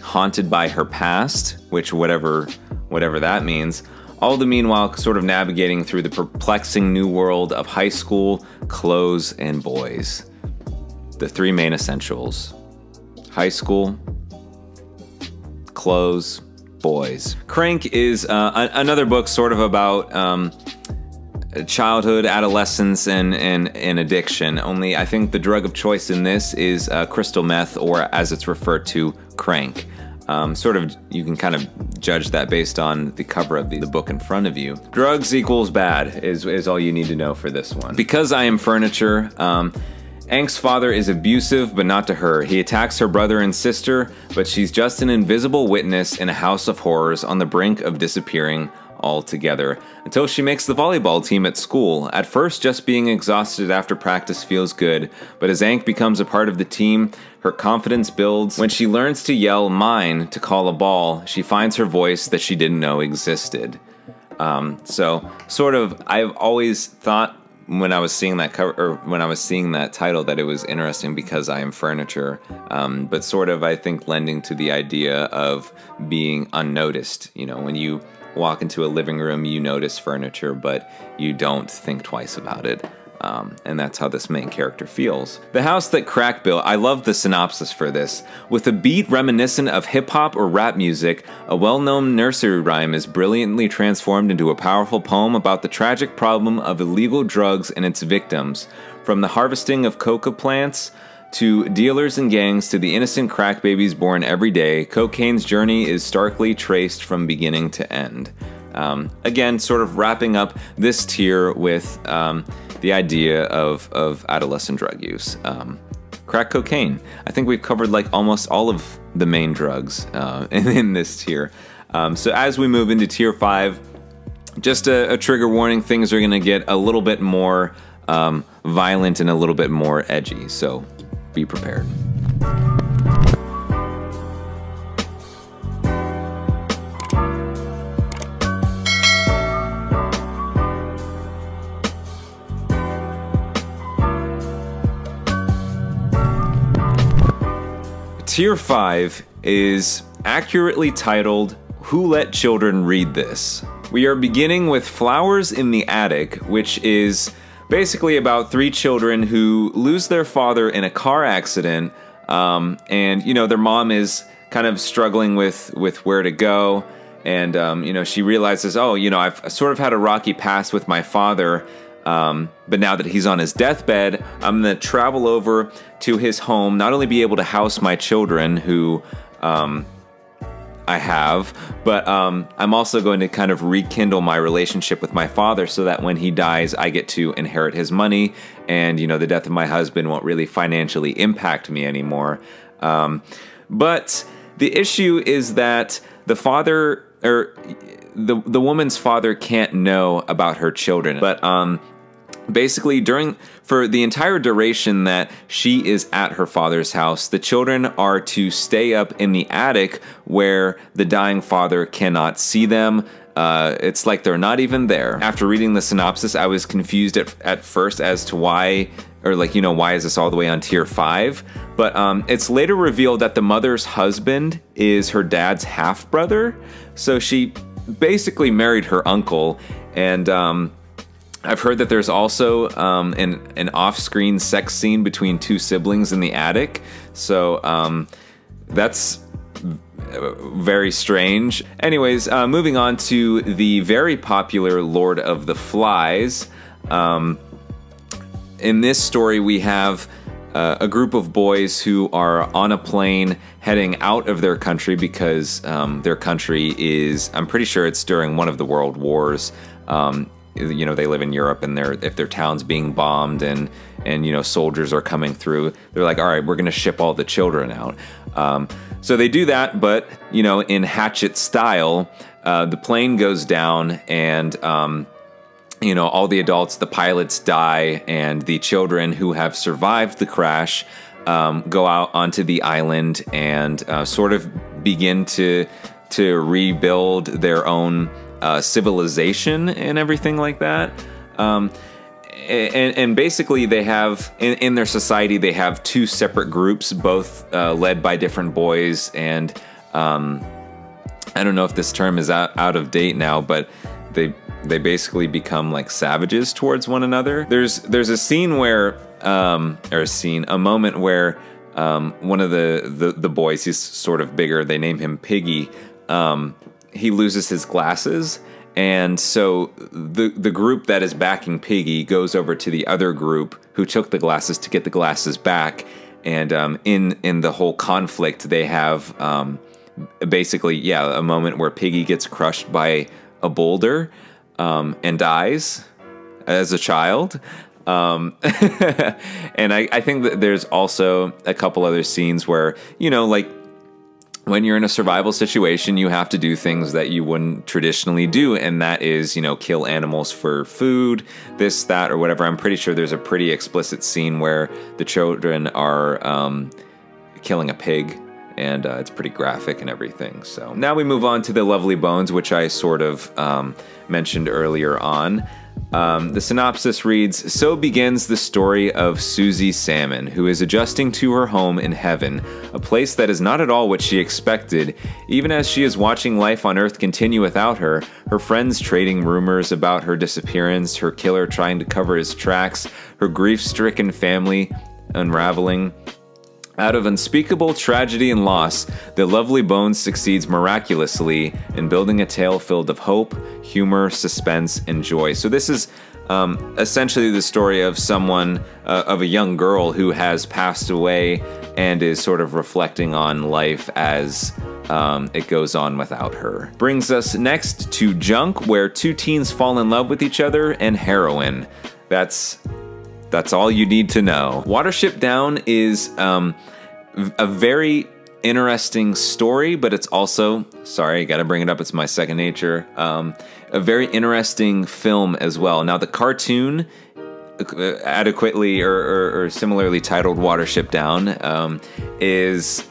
haunted by her past, which whatever that means. All the meanwhile sort of navigating through the perplexing new world of high school, clothes, and boys. The 3 main essentials: high school, clothes, boys. Crank is another book sort of about childhood, adolescence, and addiction. Only I think the drug of choice in this is crystal meth, or as it's referred to, crank. Sort of, you can kind of judge that based on the cover of the book in front of you. Drugs equals bad is all you need to know for this one. Because I Am Furniture, Ank's father is abusive, but not to her. He attacks her brother and sister, but she's just an invisible witness in a house of horrors on the brink of disappearing all together, until she makes the volleyball team at school. At first, just being exhausted after practice feels good, but as Ank becomes a part of the team, her confidence builds. When she learns to yell "mine" to call a ball, she finds her voice that she didn't know existed. So sort of, I've always thought when I was seeing that cover, or when I was seeing that title, that it was interesting because I am furniture, but sort of, I think, lending to the idea of being unnoticed. You know, when you walk into a living room, you notice furniture, but you don't think twice about it. And that's how this main character feels. The house that Crack built, I love the synopsis for this. With a beat reminiscent of hip-hop or rap music, a well-known nursery rhyme is brilliantly transformed into a powerful poem about the tragic problem of illegal drugs and its victims. From the harvesting of coca plants to dealers and gangs to the innocent crack babies born every day, cocaine's journey is starkly traced from beginning to end. Again, sort of wrapping up this tier with the idea of adolescent drug use. Crack cocaine. I think we've covered like almost all of the main drugs in this tier. So as we move into tier 5, just a trigger warning, things are going to get a little bit more violent and a little bit more edgy, so be prepared. Tier 5 is accurately titled, Who Let Children Read This? We are beginning with Flowers in the Attic, which is basically about 3 children who lose their father in a car accident, and, you know, their mom is kind of struggling with where to go, and, you know, she realizes, oh, you know, I've sort of had a rocky past with my father, but now that he's on his deathbed, I'm going to travel over to his home, not only be able to house my children who I have, but I'm also going to kind of rekindle my relationship with my father so that when he dies, I get to inherit his money, and, you know, the death of my husband won't really financially impact me anymore. But the issue is that the father, or the woman's father, can't know about her children. But basically, for the entire duration that she is at her father's house, the children are to stay up in the attic where the dying father cannot see them. It's like they're not even there. After reading the synopsis, I was confused at first as to why, or like, you know, why is this all the way on tier 5? But it's later revealed that the mother's husband is her dad's half-brother. So she basically married her uncle, and I've heard that there's also an off-screen sex scene between 2 siblings in the attic, so that's very strange. Anyways, moving on to the very popular Lord of the Flies. In this story, we have a group of boys who are on a plane heading out of their country because their country is, I'm pretty sure it's during one of the world wars. You know, they live in Europe, and if their town's being bombed and you know, soldiers are coming through, they're like, all right, we're gonna ship all the children out. So they do that, but, you know, in Hatchet style, the plane goes down, and you know, all the adults, the pilots die, and the children who have survived the crash go out onto the island and sort of begin to rebuild their own civilization and everything like that. And basically they have, in their society, they have 2 separate groups, both led by different boys, and I don't know if this term is out of date now, but they basically become like savages towards one another. There's a scene where, a moment where one of the boys, he's sort of bigger, they name him Piggy, he loses his glasses, and so the group that is backing Piggy goes over to the other group who took the glasses to get the glasses back, and in the whole conflict, they have basically, yeah, a moment where Piggy gets crushed by a boulder and dies as a child. And I think that there's also a couple other scenes where, you know, like when you're in a survival situation, you have to do things that you wouldn't traditionally do, and that is, you know, kill animals for food, this, that, or whatever. I'm pretty sure there's a pretty explicit scene where the children are killing a pig, and it's pretty graphic and everything. So now we move on to the Lovely Bones, which I sort of mentioned earlier on. The synopsis reads, "So begins the story of Susie Salmon, who is adjusting to her home in heaven, a place that is not at all what she expected. Even as she is watching life on Earth continue without her, her friends trading rumors about her disappearance, her killer trying to cover his tracks, her grief-stricken family unraveling. Out of unspeakable tragedy and loss, the Lovely Bones succeeds miraculously in building a tale filled of hope, humor, suspense, and joy." So this is essentially the story of someone, of a young girl who has passed away and is sort of reflecting on life as it goes on without her. Brings us next to Junk, where two teens fall in love with each other, and heroin. That's all you need to know. Watership Down is a very interesting story, but it's also, sorry, gotta bring it up, it's my second nature, a very interesting film as well. Now, the cartoon, adequately or similarly titled Watership Down, is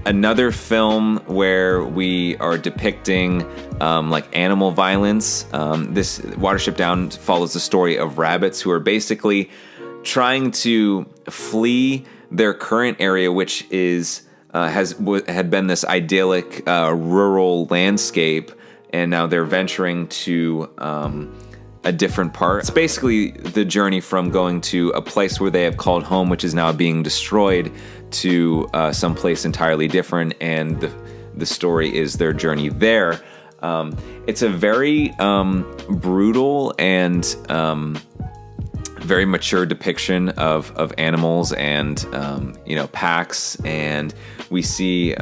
another film where we are depicting like animal violence. This Watership Down follows the story of rabbits who are basically trying to flee their current area, which is had been this idyllic rural landscape, and now they're venturing to a different part. It's basically the journey from going to a place where they have called home, which is now being destroyed, to someplace entirely different, and the story is their journey there. It's a very brutal and very mature depiction of animals and you know, packs, and we see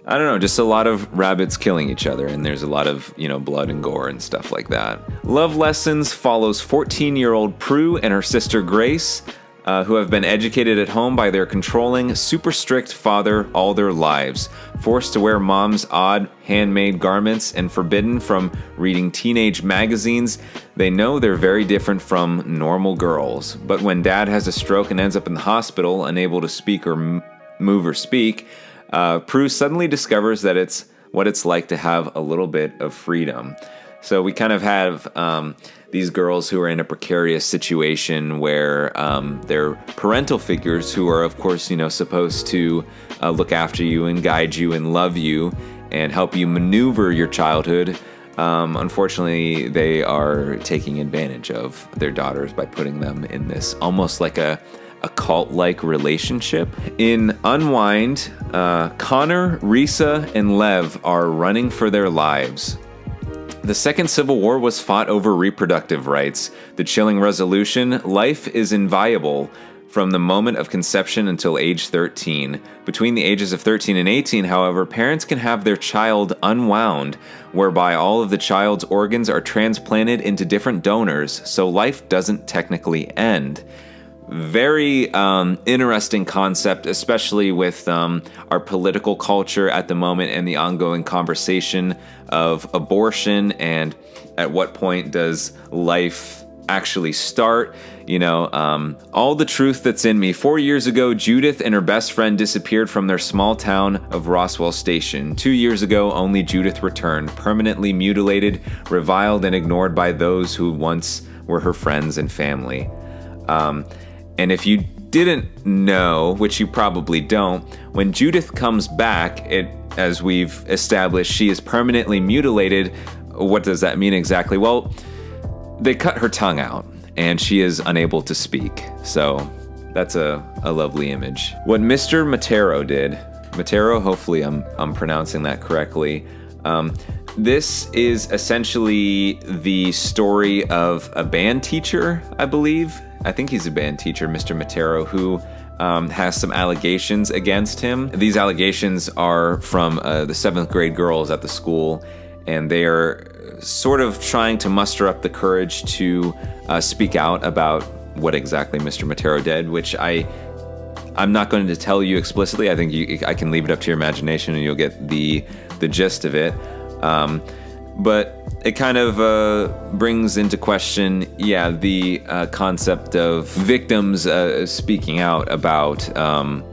I don't know, just a lot of rabbits killing each other, and there's a lot of, you know, blood and gore and stuff like that. Love Lessons follows 14-year-old Prue and her sister Grace, who have been educated at home by their controlling, super strict father all their lives. Forced to wear mom's odd handmade garments and forbidden from reading teenage magazines, they know they're very different from normal girls. But when dad has a stroke and ends up in the hospital, unable to speak or move or speak, Prue suddenly discovers that it's what it's like to have a little bit of freedom. So we kind of have these girls who are in a precarious situation where they're parental figures who are, of course, you know, supposed to look after you and guide you and love you and help you maneuver your childhood. Unfortunately, they are taking advantage of their daughters by putting them in this almost like a cult-like relationship. In Unwind, Connor, Risa, and Lev are running for their lives. The Second Civil War was fought over reproductive rights. The chilling resolution, life is inviolable from the moment of conception until age 13. Between the ages of 13 and 18, however, parents can have their child unwound, whereby all of the child's organs are transplanted into different donors, so life doesn't technically end. Very interesting concept, especially with our political culture at the moment and the ongoing conversation of abortion and at what point does life actually start. You know, all the truth that's in me. 4 years ago, Judith and her best friend disappeared from their small town of Roswell Station. 2 years ago, only Judith returned, permanently mutilated, reviled, and ignored by those who once were her friends and family. And if you didn't know, which you probably don't, when Judith comes back, as we've established, she is permanently mutilated. What does that mean exactly? Well, they cut her tongue out, and she is unable to speak. So that's a lovely image. What Mr. Matero did, Matero, hopefully I'm pronouncing that correctly, this is essentially the story of a band teacher, I believe. I think he's a band teacher, Mr. Matero, who has some allegations against him. These allegations are from the 7th grade girls at the school, and they are sort of trying to muster up the courage to speak out about what exactly Mr. Matero did, which I I'm not going to tell you explicitly. I think I can leave it up to your imagination and you'll get the gist of it. But it kind of brings into question, the concept of victims speaking out about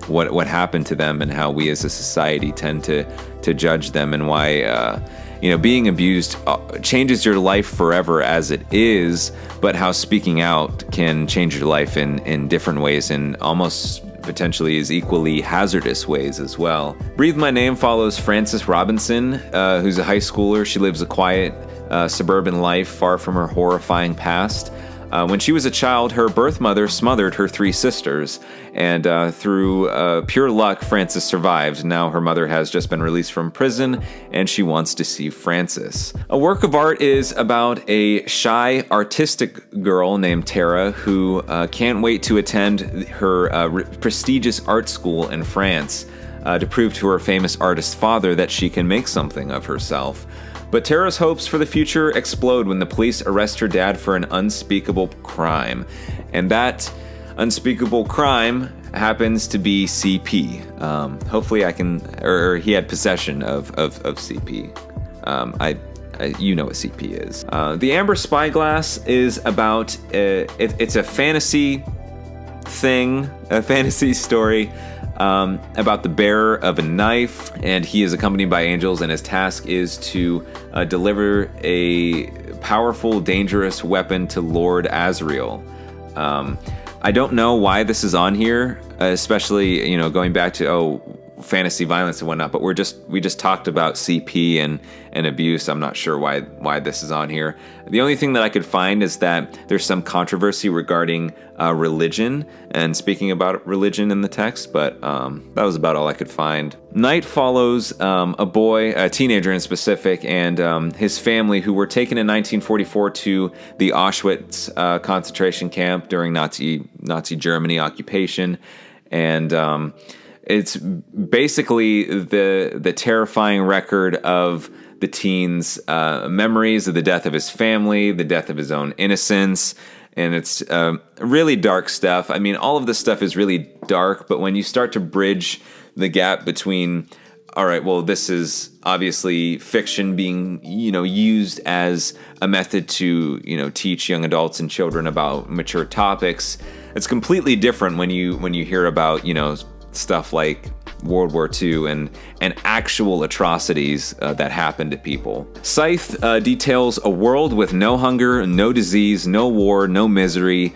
what happened to them and how we as a society tend to judge them, and why being abused changes your life forever as it is, but how speaking out can change your life in different ways, and almost potentially is equally hazardous ways as well. Breathe My Name follows Frances Robinson, who's a high schooler. She lives a quiet suburban life far from her horrifying past. When she was a child, her birth mother smothered her 3 sisters, and through pure luck, Frances survived. Now her mother has just been released from prison, and she wants to see Frances. A work of art is about a shy, artistic girl named Tara who can't wait to attend her prestigious art school in France to prove to her famous artist father that she can make something of herself. But Tara's hopes for the future explode when the police arrest her dad for an unspeakable crime. And that unspeakable crime happens to be CP. Hopefully or he had possession of CP. You know what CP is. The Amber Spyglass is about, it's a fantasy thing, a fantasy story about the bearer of a knife, and he is accompanied by angels, and his task is to deliver a powerful, dangerous weapon to Lord Asriel. I don't know why this is on here, especially going back to fantasy violence and whatnot, but we just talked about CP and abuse. I'm not sure why this is on here. The only thing that I could find is that there's some controversy regarding religion and speaking about religion in the text, but that was about all I could find. Night follows a boy, a teenager in specific, and his family, who were taken in 1944 to the Auschwitz concentration camp during Nazi Germany occupation, and it's basically the terrifying record of the teen's memories of the death of his family, the death of his own innocence, and it's really dark stuff. I mean, all of this stuff is really dark, but when you start to bridge the gap between, all right, well, this is obviously fiction being, used as a method to, teach young adults and children about mature topics, it's completely different when you hear about, stuff like World War II and actual atrocities that happen to people. Scythe details a world with no hunger, no disease, no war, no misery.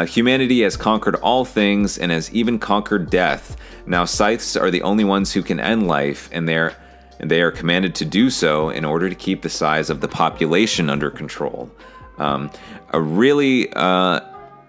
Humanity has conquered all things and has even conquered death. Now scythes are the only ones who can end life, and they are commanded to do so in order to keep the size of the population under control. A really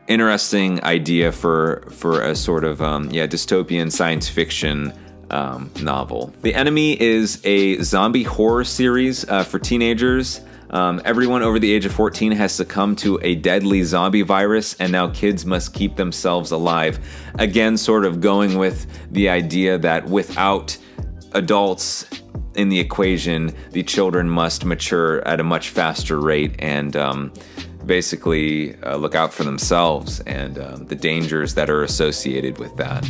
interesting idea for a sort of dystopian science fiction novel. The Enemy is a zombie horror series for teenagers. Everyone over the age of 14 has succumbed to a deadly zombie virus, and now kids must keep themselves alive. Again, sort of going with the idea that without adults in the equation, the children must mature at a much faster rate and basically look out for themselves and the dangers that are associated with that.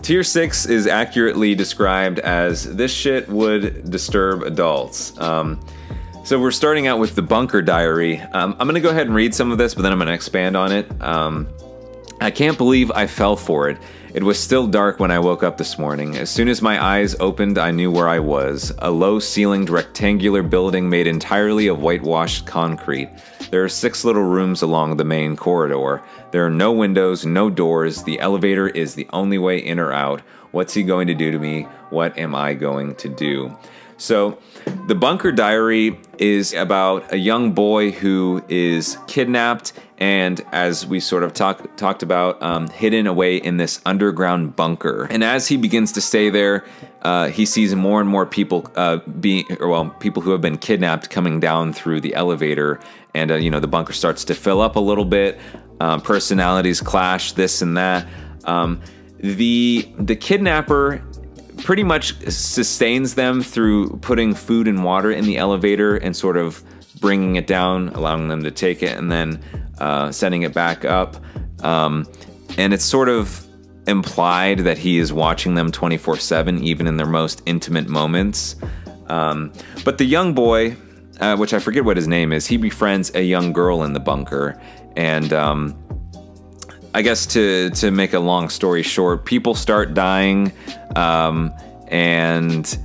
Tier 6 is accurately described as, this shit would disturb adults. So we're starting out with The Bunker Diary. I'm gonna go ahead and read some of this, but then I'm gonna expand on it. I can't believe I fell for it. It was still dark when I woke up this morning. As soon as my eyes opened, I knew where I was. A low-ceilinged rectangular building made entirely of whitewashed concrete. There are 6 little rooms along the main corridor. There are no windows, no doors. The elevator is the only way in or out. What's he going to do to me? What am I going to do? So, The Bunker Diary is about a young boy who is kidnapped and, as we sort of talked about, hidden away in this underground bunker. And as he begins to stay there, he sees more and more people people who have been kidnapped coming down through the elevator, and the bunker starts to fill up a little bit. Personalities clash, this and that. The kidnapper pretty much sustains them through putting food and water in the elevator and sort of bringing it down, allowing them to take it, and then sending it back up. And it's sort of implied that he is watching them 24/7, even in their most intimate moments. But the young boy, which I forget what his name is, he befriends a young girl in the bunker. And I guess to make a long story short, people start dying, and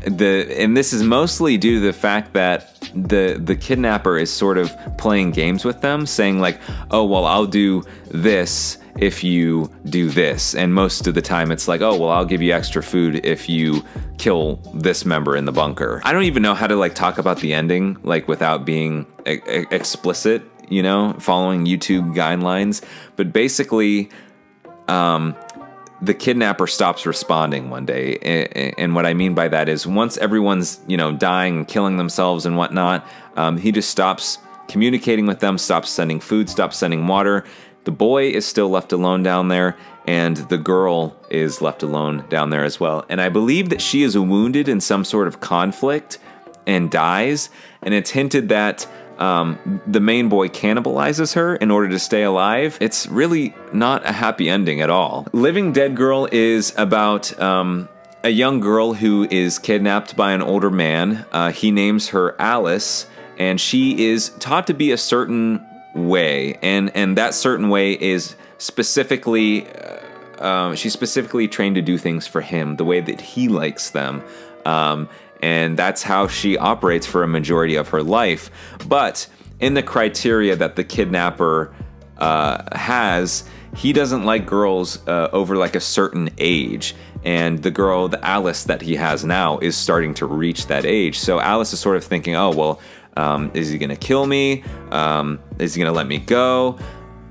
this is mostly due to the fact that the kidnapper is sort of playing games with them, saying like, oh, well, I'll do this if you do this. And most of the time it's like, oh, well, I'll give you extra food if you kill this member in the bunker. I don't even know how to like talk about the ending like without being explicit, you know, following YouTube guidelines. But basically, the kidnapper stops responding one day. And what I mean by that is once everyone's, you know, dying and killing themselves and whatnot, he just stops communicating with them, stops sending food, stops sending water. The boy is still left alone down there, and the girl is left alone down there as well. And I believe that she is wounded in some sort of conflict and dies. And it's hinted that the main boy cannibalizes her in order to stay alive. It's really not a happy ending at all. Living Dead Girl is about a young girl who is kidnapped by an older man. He names her Alice, and she is taught to be a certain way, and that certain way is specifically she's specifically trained to do things for him the way that he likes them, and that's how she operates for a majority of her life. But in the criteria that the kidnapper has, he doesn't like girls over like a certain age, and the girl, the Alice that he has now, is starting to reach that age. So Alice is sort of thinking, oh well, is he gonna kill me? Is he gonna let me go?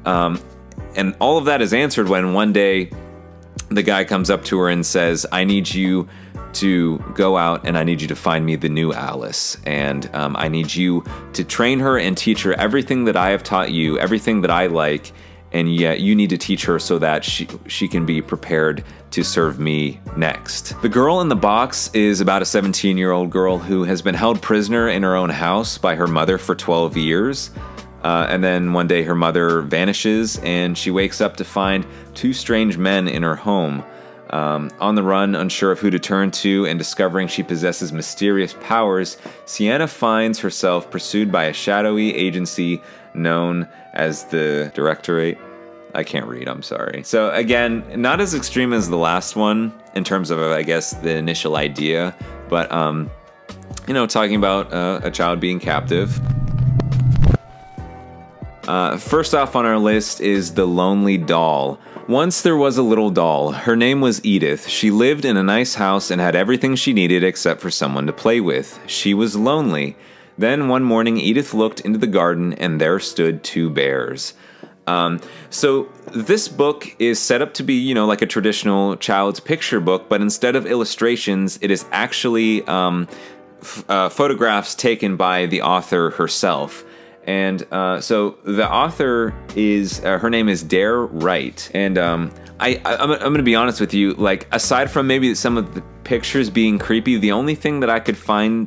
And all of that is answered when one day the guy comes up to her and says, I need you to go out and I need you to find me the new Alice. And I need you to train her and teach her everything that I have taught you, everything that I like, and yet you need to teach her so that she can be prepared to serve me next. The girl in the box is about a 17-year-old girl who has been held prisoner in her own house by her mother for 12 years. And then one day her mother vanishes and she wakes up to find two strange men in her home. On the run, unsure of who to turn to, and discovering she possesses mysterious powers, Sienna finds herself pursued by a shadowy agency known as the Directorate. I can't read, I'm sorry. So again, not as extreme as the last one in terms of, I guess, the initial idea, but, you know, talking about a child being captive. First off on our list is The Lonely Doll. Once there was a little doll. Her name was Edith. She lived in a nice house and had everything she needed except for someone to play with. She was lonely. Then one morning, Edith looked into the garden and there stood two bears. So this book is set up to be, you know, like a traditional child's picture book, but instead of illustrations, it is actually photographs taken by the author herself. And so the author is, her name is Dare Wright. And I'm going to be honest with you, like, aside from maybe some of the pictures being creepy, the only thing that I could find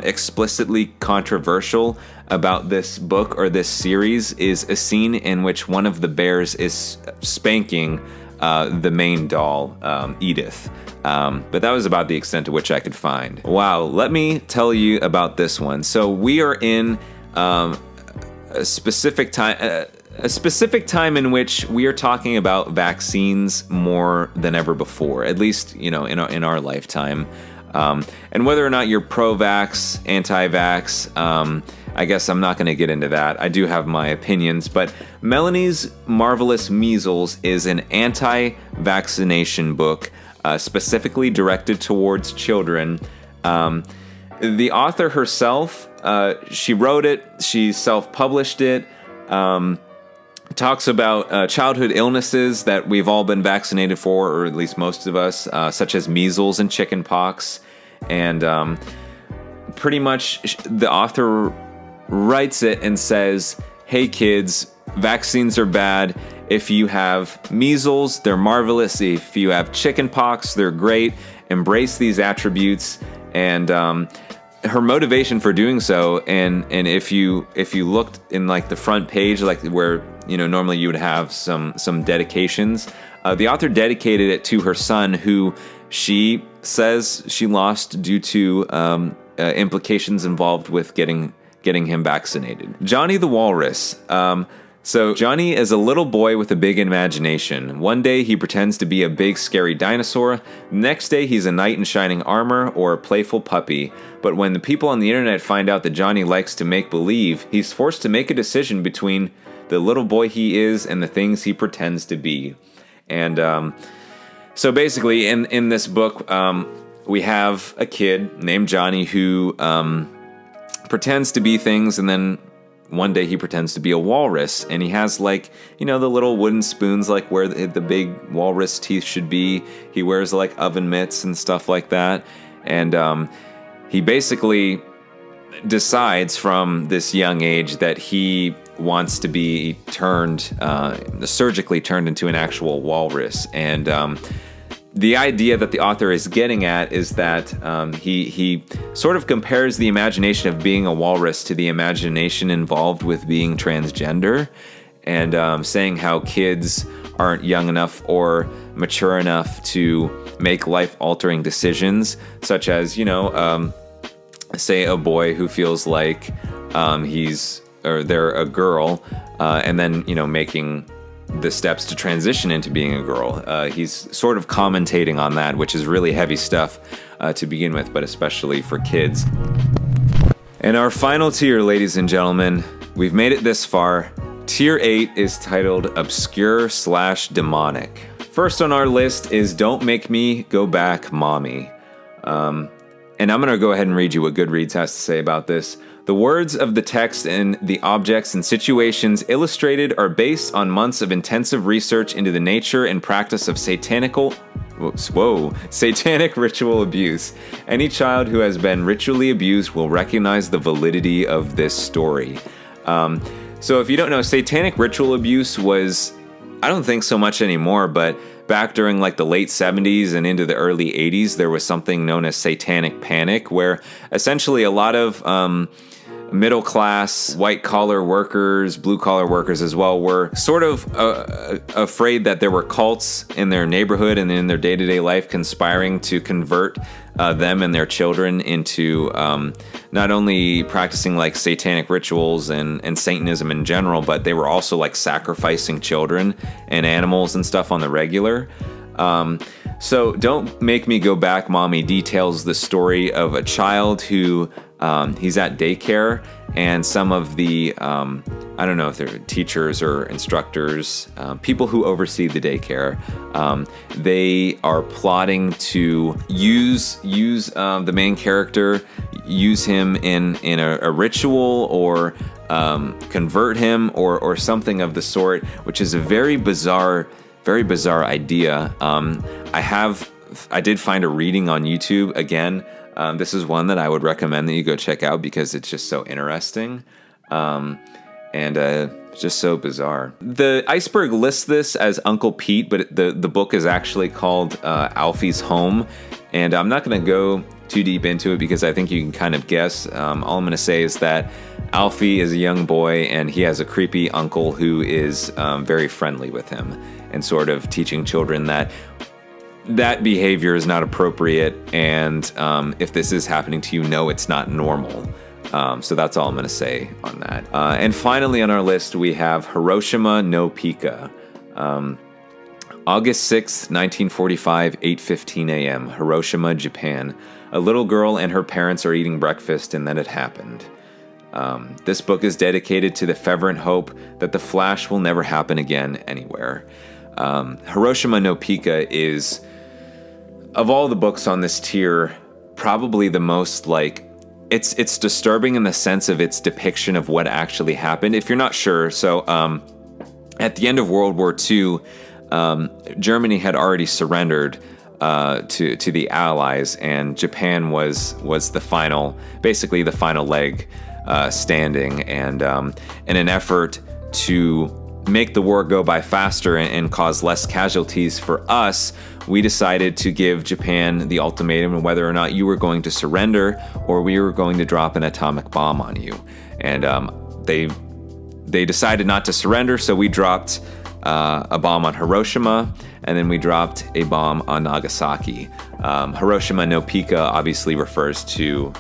explicitly controversial about this book or this series is a scene in which one of the bears is spanking the main doll, Edith. But that was about the extent to which I could find. Wow, let me tell you about this one. So we are in a specific time in which we are talking about vaccines more than ever before, at least, you know, in our lifetime. And whether or not you're pro-vax, anti-vax, I guess I'm not going to get into that. I do have my opinions, but Melanie's Marvelous Measles is an anti-vaccination book specifically directed towards children. The author herself, she wrote it, she self-published it, talks about childhood illnesses that we've all been vaccinated for, or at least most of us, such as measles and chickenpox. And pretty much the author writes it and says, hey kids, vaccines are bad. If you have measles, they're marvelous. If you have chickenpox, they're great. Embrace these attributes. And her motivation for doing so, and if you looked in like the front page, like where, normally you would have some dedications. The author dedicated it to her son, who she says she lost due to implications involved with getting him vaccinated. Johnny the Walrus. So Johnny is a little boy with a big imagination. One day he pretends to be a big scary dinosaur. The next day he's a knight in shining armor or a playful puppy. But when the people on the internet find out that Johnny likes to make believe, he's forced to make a decision between the little boy he is and the things he pretends to be. And so basically in this book, we have a kid named Johnny who pretends to be things, and then one day he pretends to be a walrus, and he has, like, the little wooden spoons, like where the big walrus teeth should be. He wears like oven mitts and stuff like that, and he basically decides from this young age that he wants to be surgically turned into an actual walrus. And the idea that the author is getting at is that he sort of compares the imagination of being a walrus to the imagination involved with being transgender, and saying how kids aren't young enough or mature enough to make life-altering decisions, such as, say a boy who feels like they're a girl, and then, making the steps to transition into being a girl. He's sort of commentating on that, which is really heavy stuff to begin with, but especially for kids. And our final tier, ladies and gentlemen, we've made it this far. Tier 8 is titled Obscure/Demonic. First on our list is Don't Make Me Go Back, Mommy. And I'm going to go ahead and read you what Goodreads has to say about this. The words of the text and the objects and situations illustrated are based on months of intensive research into the nature and practice of satanic ritual abuse. Any child who has been ritually abused will recognize the validity of this story. So if you don't know, satanic ritual abuse was, I don't think so much anymore, but back during like the late 70s and into the early 80s, there was something known as satanic panic, where essentially a lot of middle-class, white-collar workers, blue-collar workers as well, were sort of afraid that there were cults in their neighborhood and in their day-to-day life conspiring to convert them and their children into not only practicing like satanic rituals and Satanism in general, but they were also like sacrificing children and animals and stuff on the regular. So Don't Make Me Go Back, Mommy details the story of a child who he's at daycare, and some of the, I don't know if they're teachers or instructors, people who oversee the daycare, they are plotting to use the main character, use him in a ritual, or convert him, or something of the sort, which is a very bizarre idea. I did find a reading on YouTube. Again, this is one that I would recommend that you go check out because it's just so interesting, and just so bizarre. The Iceberg lists this as Uncle Pete, but the book is actually called Alfie's Home, and I'm not going to go too deep into it because I think you can kind of guess. All I'm going to say is that Alfie is a young boy, and he has a creepy uncle who is very friendly with him, and sort of teaching children that behavior is not appropriate, and if this is happening to you, no, it's not normal. So that's all I'm going to say on that. And finally on our list, we have Hiroshima no Pika. August 6th, 1945, 8:15 a.m., Hiroshima, Japan. A little girl and her parents are eating breakfast, and then it happened. This book is dedicated to the fervent hope that the flash will never happen again anywhere. Hiroshima no Pika is, of all the books on this tier, probably the most, like, it's disturbing in the sense of its depiction of what actually happened. If you're not sure, so at the end of World War II, Germany had already surrendered to the Allies, and Japan was the final, basically the final leg standing, and in an effort to make the war go by faster and cause less casualties for us, we decided to give Japan the ultimatum of whether or not you were going to surrender or we were going to drop an atomic bomb on you. And they decided not to surrender, so we dropped a bomb on Hiroshima, and then we dropped a bomb on Nagasaki. Hiroshima no Pika obviously refers to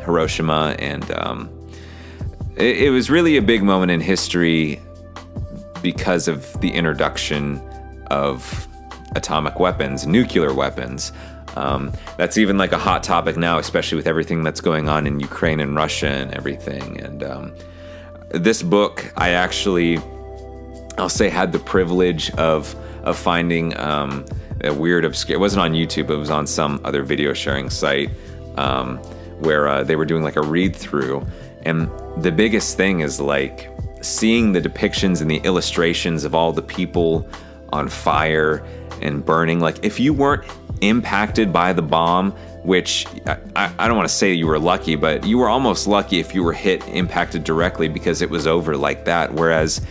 Hiroshima, and it was really a big moment in history because of the introduction of atomic weapons, nuclear weapons. That's even like a hot topic now, especially with everything that's going on in Ukraine and Russia and everything. And this book, I actually, I'll say, had the privilege of finding a weird, obscure, it wasn't on YouTube, it was on some other video sharing site, where they were doing like a read through. And the biggest thing is like seeing the depictions and the illustrations of all the people on fire and burning. Like, if you weren't impacted by the bomb, which I don't want to say you were lucky, but you were almost lucky if you were impacted directly, because it was over like that. Whereas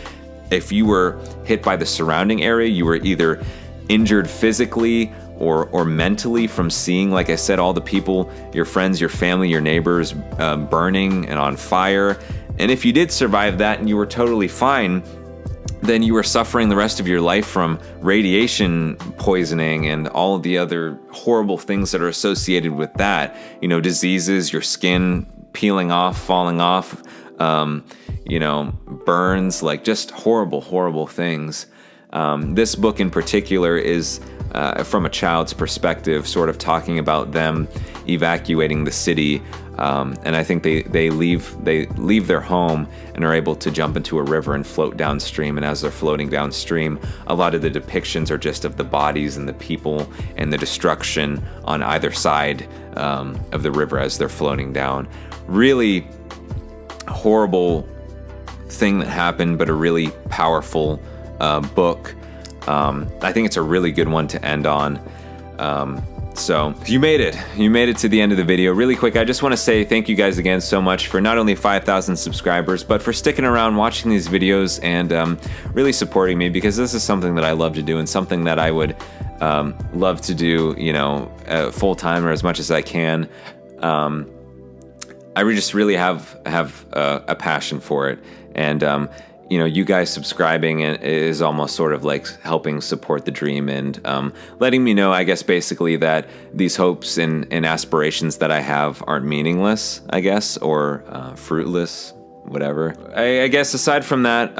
if you were hit by the surrounding area, you were either injured physically or mentally from seeing, like I said, all the people, your friends, your family, your neighbors burning and on fire. And if you did survive that and you were totally fine, then you were suffering the rest of your life from radiation poisoning and all of the other horrible things that are associated with that. You know, diseases, your skin peeling off, falling off, you know, burns, like just horrible, horrible things. This book in particular is from a child's perspective, sort of talking about them evacuating the city. And I think they leave their home and are able to jump into a river and float downstream. And as they're floating downstream, a lot of the depictions are just of the bodies and the people and the destruction on either side of the river as they're floating down. Really horrible thing that happened, but a really powerful book. I think it's a really good one to end on. So you made it to the end of the video. Really quick, I just want to say thank you guys again so much for not only 5,000 subscribers, but for sticking around watching these videos and really supporting me, because this is something that I love to do and something that I would love to do, you know, full time or as much as I can. I just really have a passion for it, and you know, you guys subscribing is almost sort of like helping support the dream and letting me know, I guess, basically that these hopes and aspirations that I have aren't meaningless, I guess, or fruitless, whatever. I guess aside from that,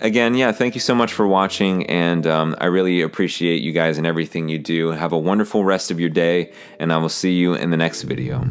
again, yeah, thank you so much for watching, and I really appreciate you guys and everything you do. Have a wonderful rest of your day, and I will see you in the next video.